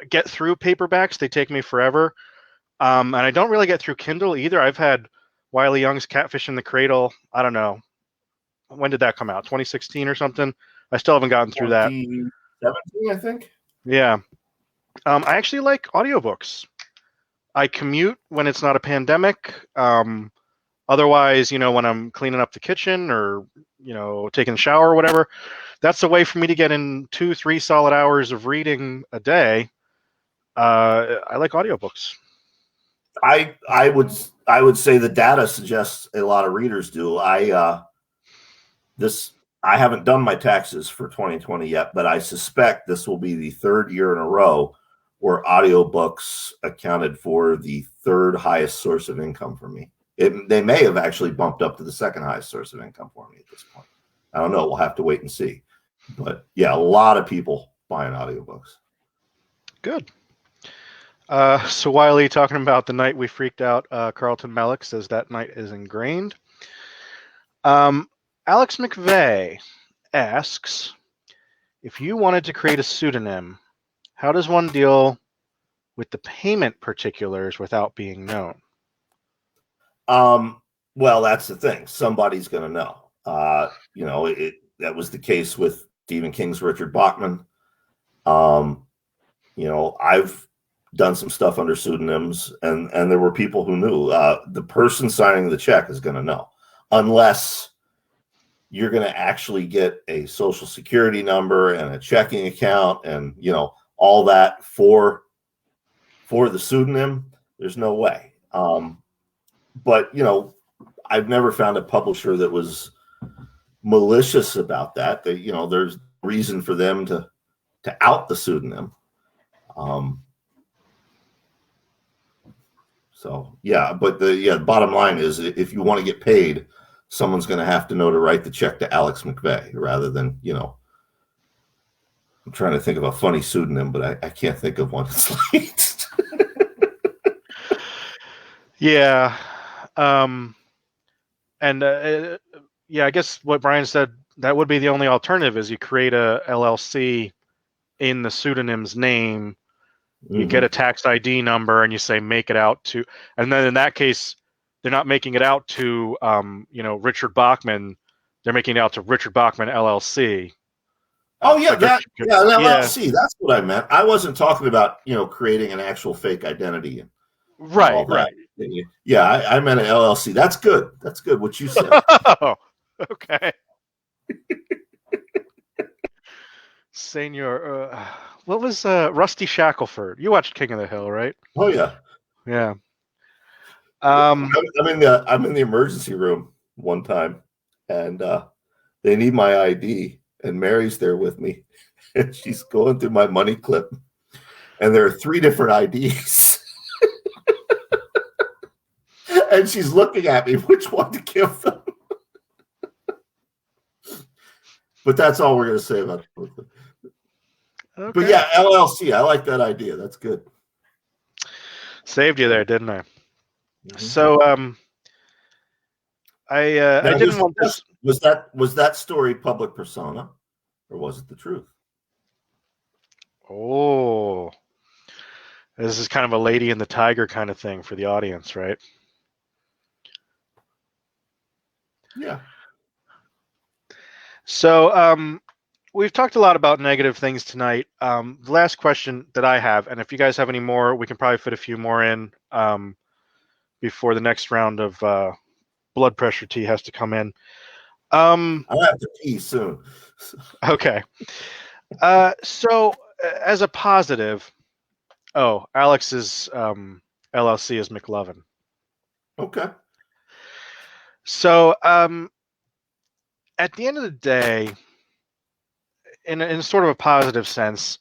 get through paperbacks. They take me forever. And I don't really get through Kindle either. I've had Wiley Young's Catfish in the Cradle. I don't know. When did that come out? 2016 or something? I still haven't gotten through that. 2017, I think. Yeah. I actually like audiobooks. I commute when it's not a pandemic. Otherwise, when I'm cleaning up the kitchen or, taking a shower or whatever, that's a way for me to get in 2-3 solid hours of reading a day. I like audiobooks. I would say the data suggests a lot of readers do. I haven't done my taxes for 2020 yet, but I suspect this will be the third year in a row where audiobooks accounted for the third highest source of income for me. They may have actually bumped up to the second highest source of income for me at this point. I don't know. We'll have to wait and see. But yeah, a lot of people buying audiobooks. Good. So Wiley, talking about the night we freaked out, Carlton Mellick says that night is ingrained. Alex McVeigh asks, if you wanted to create a pseudonym, how does one deal with the payment particulars without being known? Well, that's the thing. Somebody's going to know. That was the case with Stephen King's Richard Bachman. I've done some stuff under pseudonyms, and there were people who knew. The person signing the check is going to know, unless you're going to actually get a social security number and a checking account and all that for the pseudonym. There's no way. But I've never found a publisher that was malicious about that. There's reason for them to out the pseudonym. So yeah, but the bottom line is, if you want to get paid, someone's going to have to know to write the check to Alex McVeigh rather than I'm trying to think of a funny pseudonym, but I can't think of one that's like. Yeah. And yeah, I guess what Brian said, that would be the only alternative is you create a LLC in the pseudonym's name, you get a tax ID number, and you say make it out to, and then in that case, they're not making it out to Richard Bachman, they're making it out to Richard Bachman LLC. Oh yeah, I guess an LLC. That's what I meant. I wasn't talking about creating an actual fake identity and all that. Right. Yeah, I meant an LLC. That's good. That's good. What you said. Oh, okay. Senior, what was Rusty Shackelford? You watched King of the Hill, right? Oh yeah. Yeah. I'm in the emergency room one time, and they need my ID, and Mary's there with me, and she's going through my money clip, and there are 3 different IDs, and she's looking at me which one to give them. But that's all we're going to say about it. Okay. But yeah, LLC, I like that idea. That's good. Saved you there, didn't I? Mm-hmm. So I didn't want this. Was that story public persona, or was it the truth? Oh, this is kind of a Lady and the Tiger kind of thing for the audience, right? Yeah. So we've talked a lot about negative things tonight. The last question that I have, and if you guys have any more, we can probably fit a few more in before the next round of blood pressure tea has to come in. I'll have to pee soon. Okay. So as a positive, Alex's LLC is McLovin. Okay. So at the end of the day, in sort of a positive sense,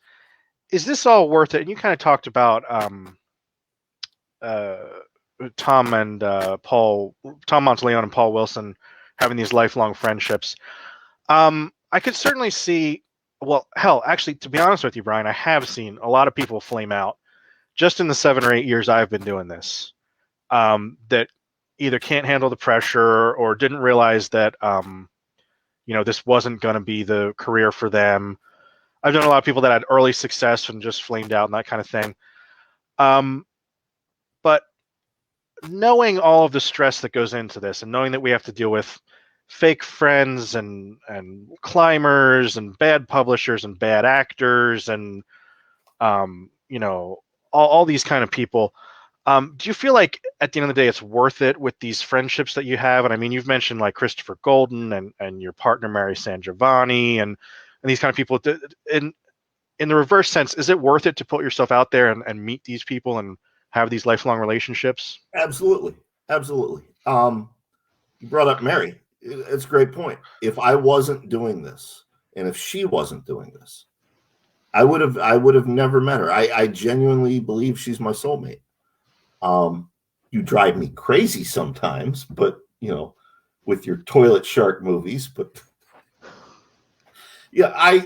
is this all worth it? And you kind of talked about Tom Monteleone and Paul Wilson having these lifelong friendships. I could certainly see, well, hell, actually, to be honest with you, Brian, I have seen a lot of people flame out just in the 7 or 8 years I've been doing this, that either can't handle the pressure or didn't realize that, this wasn't going to be the career for them. I've known a lot of people that had early success and just flamed out and that kind of thing. But knowing all of the stress that goes into this and knowing that we have to deal with fake friends and climbers and bad publishers and bad actors and, all these kind of people, do you feel like at the end of the day it's worth it with these friendships that you have? And I mean, you've mentioned like Christopher Golden and your partner Mary San Giovanni and these kind of people. In the reverse sense, is it worth it to put yourself out there and meet these people and have these lifelong relationships? Absolutely. You brought up Mary. It's a great point. If I wasn't doing this, and if she wasn't doing this, I would have never met her. I genuinely believe she's my soulmate. You drive me crazy sometimes, but with your toilet shark movies, but yeah,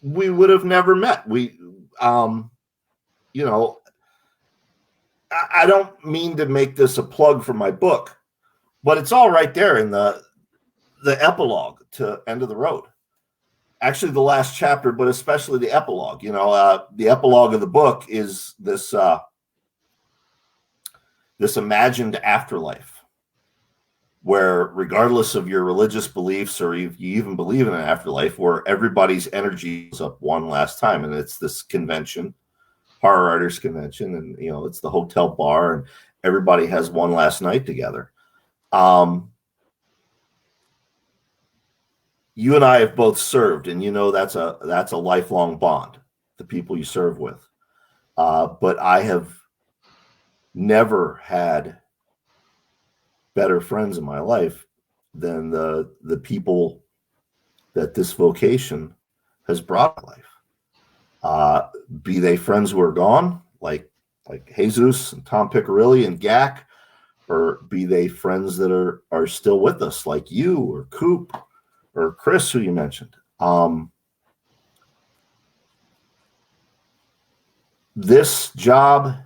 we would have never met. I don't mean to make this a plug for my book, but it's all right there in the epilogue to End of the Road. Actually, the last chapter, but especially the epilogue. The epilogue of the book is this imagined afterlife, where regardless of your religious beliefs or if you even believe in an afterlife, where everybody's energy is up one last time, and it's this convention, horror artist convention, and it's the hotel bar, and everybody has one last night together. You and I have both served, and that's a lifelong bond, the people you serve with. But I have never had better friends in my life than the people that this vocation has brought to life. Be they friends who are gone, like Jesus and Tom Piccirilli and Gak, or be they friends that are still with us, like you or Coop or Chris, who you mentioned. This job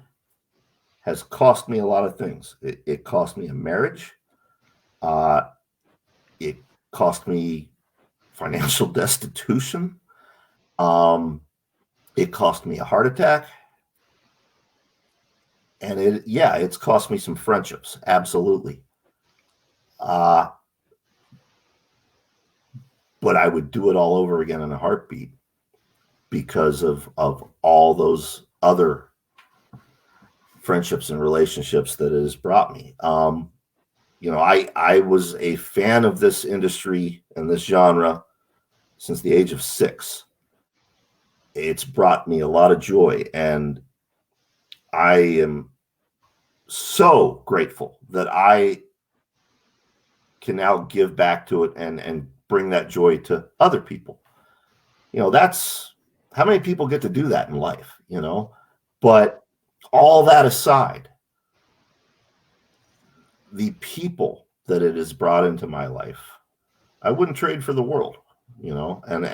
has cost me a lot of things. It cost me a marriage. It cost me financial destitution. It cost me a heart attack. And it's cost me some friendships. Absolutely. But I would do it all over again in a heartbeat because of all those other friendships and relationships that it has brought me. I was a fan of this industry and this genre since the age of 6. It's brought me a lot of joy, and I am so grateful that I can now give back to it and bring that joy to other people. That's how many people get to do that in life, but all that aside, the people that it has brought into my life, I wouldn't trade for the world, and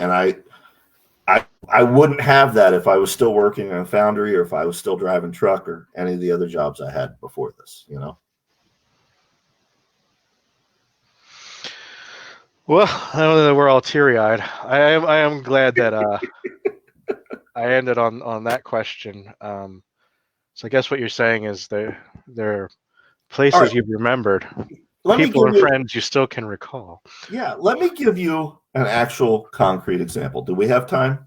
I wouldn't have that if I was still working in a foundry or if I was still driving truck or any of the other jobs I had before this, Well, I know that we're all teary-eyed. I am glad that I ended on that question. So I guess what you're saying is there are places you've remembered, people and friends you still can recall. Yeah, let me give you an actual concrete example. Do we have time?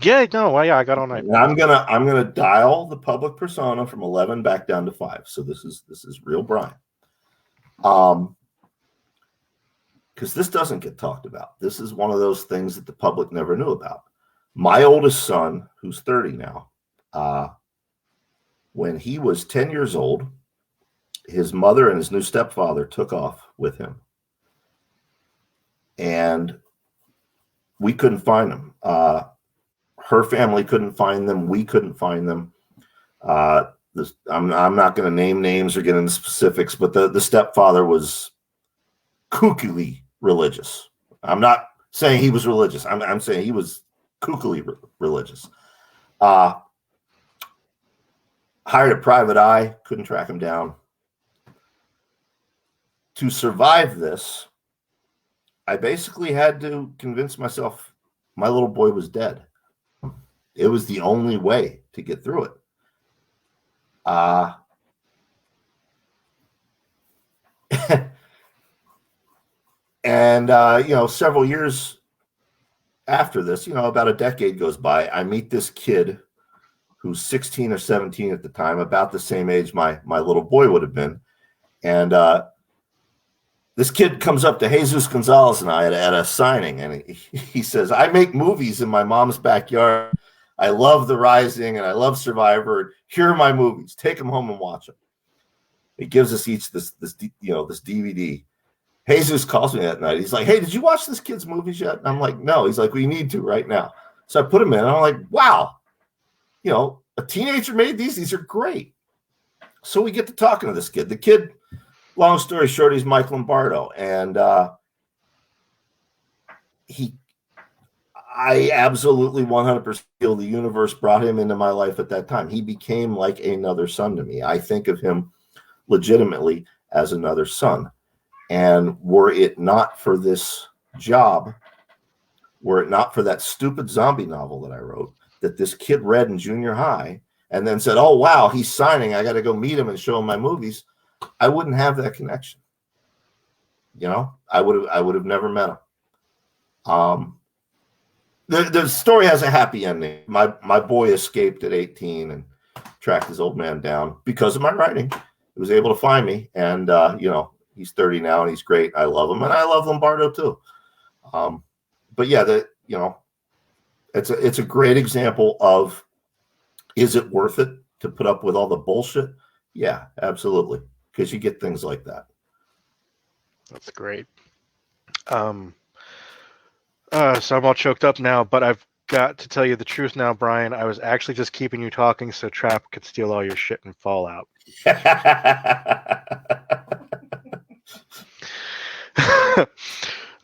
Yeah, no, I got all night. I'm gonna dial the public persona from 11 back down to 5. So this is real Brian. Because this doesn't get talked about. This is one of those things that the public never knew about. My oldest son, who's 30 now, when he was 10 years old, his mother and his new stepfather took off with him. And we couldn't find them. Her family couldn't find them. We couldn't find them. I'm not going to name names or get into specifics, but the stepfather was kookily religious. I'm not saying he was religious. I'm saying he was kookily religious. Hired a private eye, couldn't track him down. To survive this, I basically had to convince myself my little boy was dead. It was the only way to get through it. And several years after this, about a decade goes by, I meet this kid who's 16 or 17 at the time, about the same age my little boy would have been. And this kid comes up to Jesus Gonzalez and I at a signing, and he says, I make movies in my mom's backyard. I love The Rising and I love Survivor. Here are my movies. Take them home and watch them. He gives us each this DVD. Jesus calls me that night. He's like, hey, did you watch this kid's movies yet? And I'm like, no. He's like, we need to right now. So I put him in, and I'm like, wow, a teenager made these. These are great. So we get to talking to this kid. The kid, long story short, he's Mike Lombardo. And I absolutely 100% feel the universe brought him into my life at that time. He became like another son to me. I think of him legitimately as another son. And were it not for this job, were it not for that stupid zombie novel that I wrote, that this kid read in junior high and then said, oh, wow, he's signing, I got to go meet him and show him my movies, I wouldn't have that connection. I would have never met him. The story has a happy ending. My boy escaped at 18 and tracked his old man down because of my writing. He was able to find me, and he's 30 now, and he's great. I love him, and I love Lombardo too. But yeah, it's a great example of, is it worth it to put up with all the bullshit? Yeah, absolutely, because you get things like that. That's great. So I'm all choked up now, but I've got to tell you the truth now, Brian. I was actually just keeping you talking so Trap could steal all your shit and fall out.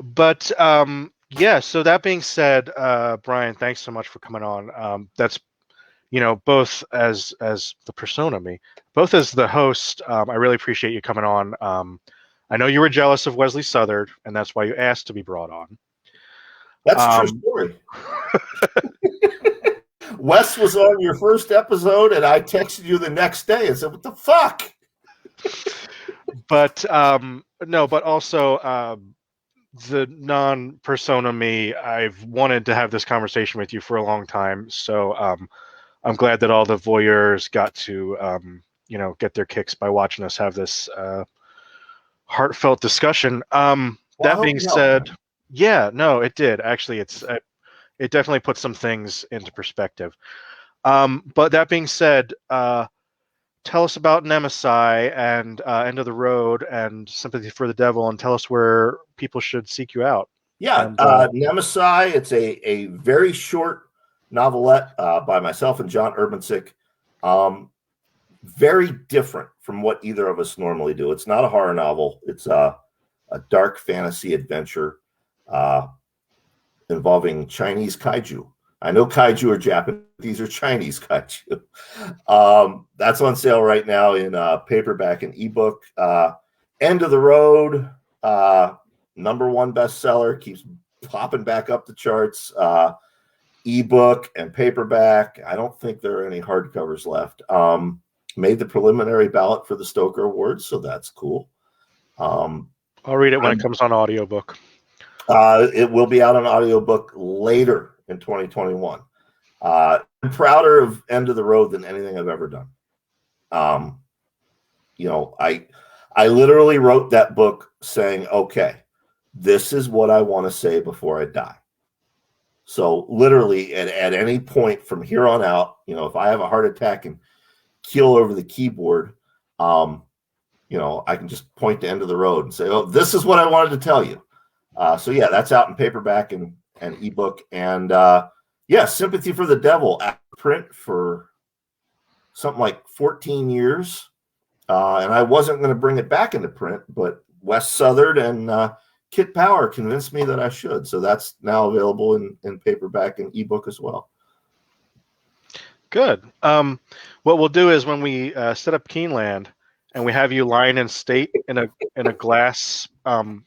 But yeah, so that being said, Brian, thanks so much for coming on. That's both as the persona, both as the host. I really appreciate you coming on. I know you were jealous of Wesley Southard, and that's why you asked to be brought on. That's a true story. Wes was on your first episode, and I texted you the next day and said, "What the fuck?" But no, but also the non-persona me, I've wanted to have this conversation with you for a long time. So I'm glad that all the voyeurs got to get their kicks by watching us have this heartfelt discussion. That being said, yeah, no, it did. Actually, it definitely puts some things into perspective. But that being said, tell us about Nemesis and End of the Road and Sympathy for the Devil, and tell us where people should seek you out. Yeah, Nemesis, it's a very short novelette by myself and John Urbancic. Very different from what either of us normally do. It's not a horror novel. It's a dark fantasy adventure involving Chinese kaiju. I know kaiju are Japanese. These are Chinese kaiju. That's on sale right now in paperback and ebook. End of the Road, #1 bestseller, keeps popping back up the charts. Ebook and paperback. I don't think there are any hardcovers left. Made the preliminary ballot for the Stoker Awards, so that's cool. I'll read it when it comes on audiobook. It will be out on audiobook later in 2021. I'm prouder of End of the Road than anything I've ever done. I literally wrote that book saying, okay, this is what I want to say before I die. So literally at any point from here on out, if I have a heart attack and keel over the keyboard, I can just point to End of the Road and say, oh, this is what I wanted to tell you. So yeah, that's out in paperback and ebook. And Sympathy for the Devil at print for something like 14 years. And I wasn't going to bring it back into print, but Wes Southard and Kit Power convinced me that I should. So that's now available in paperback and ebook as well. Good. What we'll do is when we set up Keeneland and we have you lying in state in a glass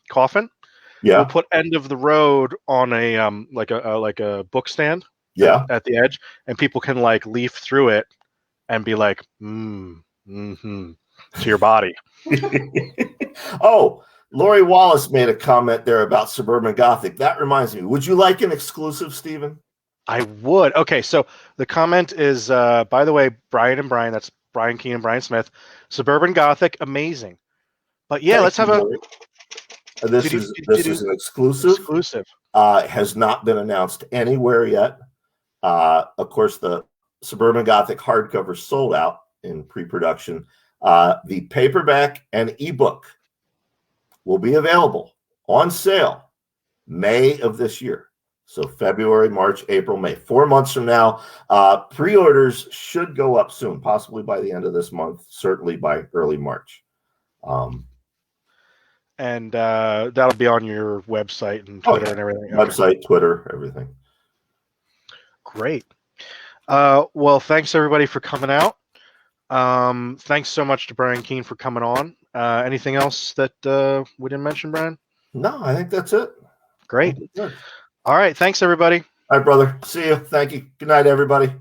coffin, we'll put End of the Road on a like a book stand at the edge, and people can leaf through it and be like, to your body. Oh, Lori Wallace made a comment there about Suburban Gothic. That reminds me. Would you like an exclusive, Stephen? I would. Okay, so the comment is, by the way, Brian and Brian, that's Brian Keene and Brian Smith, Suburban Gothic, amazing. But yeah, let's have a... This is an exclusive. Has not been announced anywhere yet. Of course, the Suburban Gothic hardcover sold out in pre-production. The paperback and ebook will be available on sale May of this year. So February, March, April, May, 4 months from now. Pre-orders should go up soon, possibly by the end of this month, certainly by early March. And that'll be on your website and Twitter and everything. Website, Twitter, everything. Great. Well, thanks everybody for coming out. Thanks so much to Brian Keene for coming on. Anything else that we didn't mention, Brian? No, I think that's it. Great. All right. Thanks, everybody. All right, brother. See you. Thank you. Good night, everybody.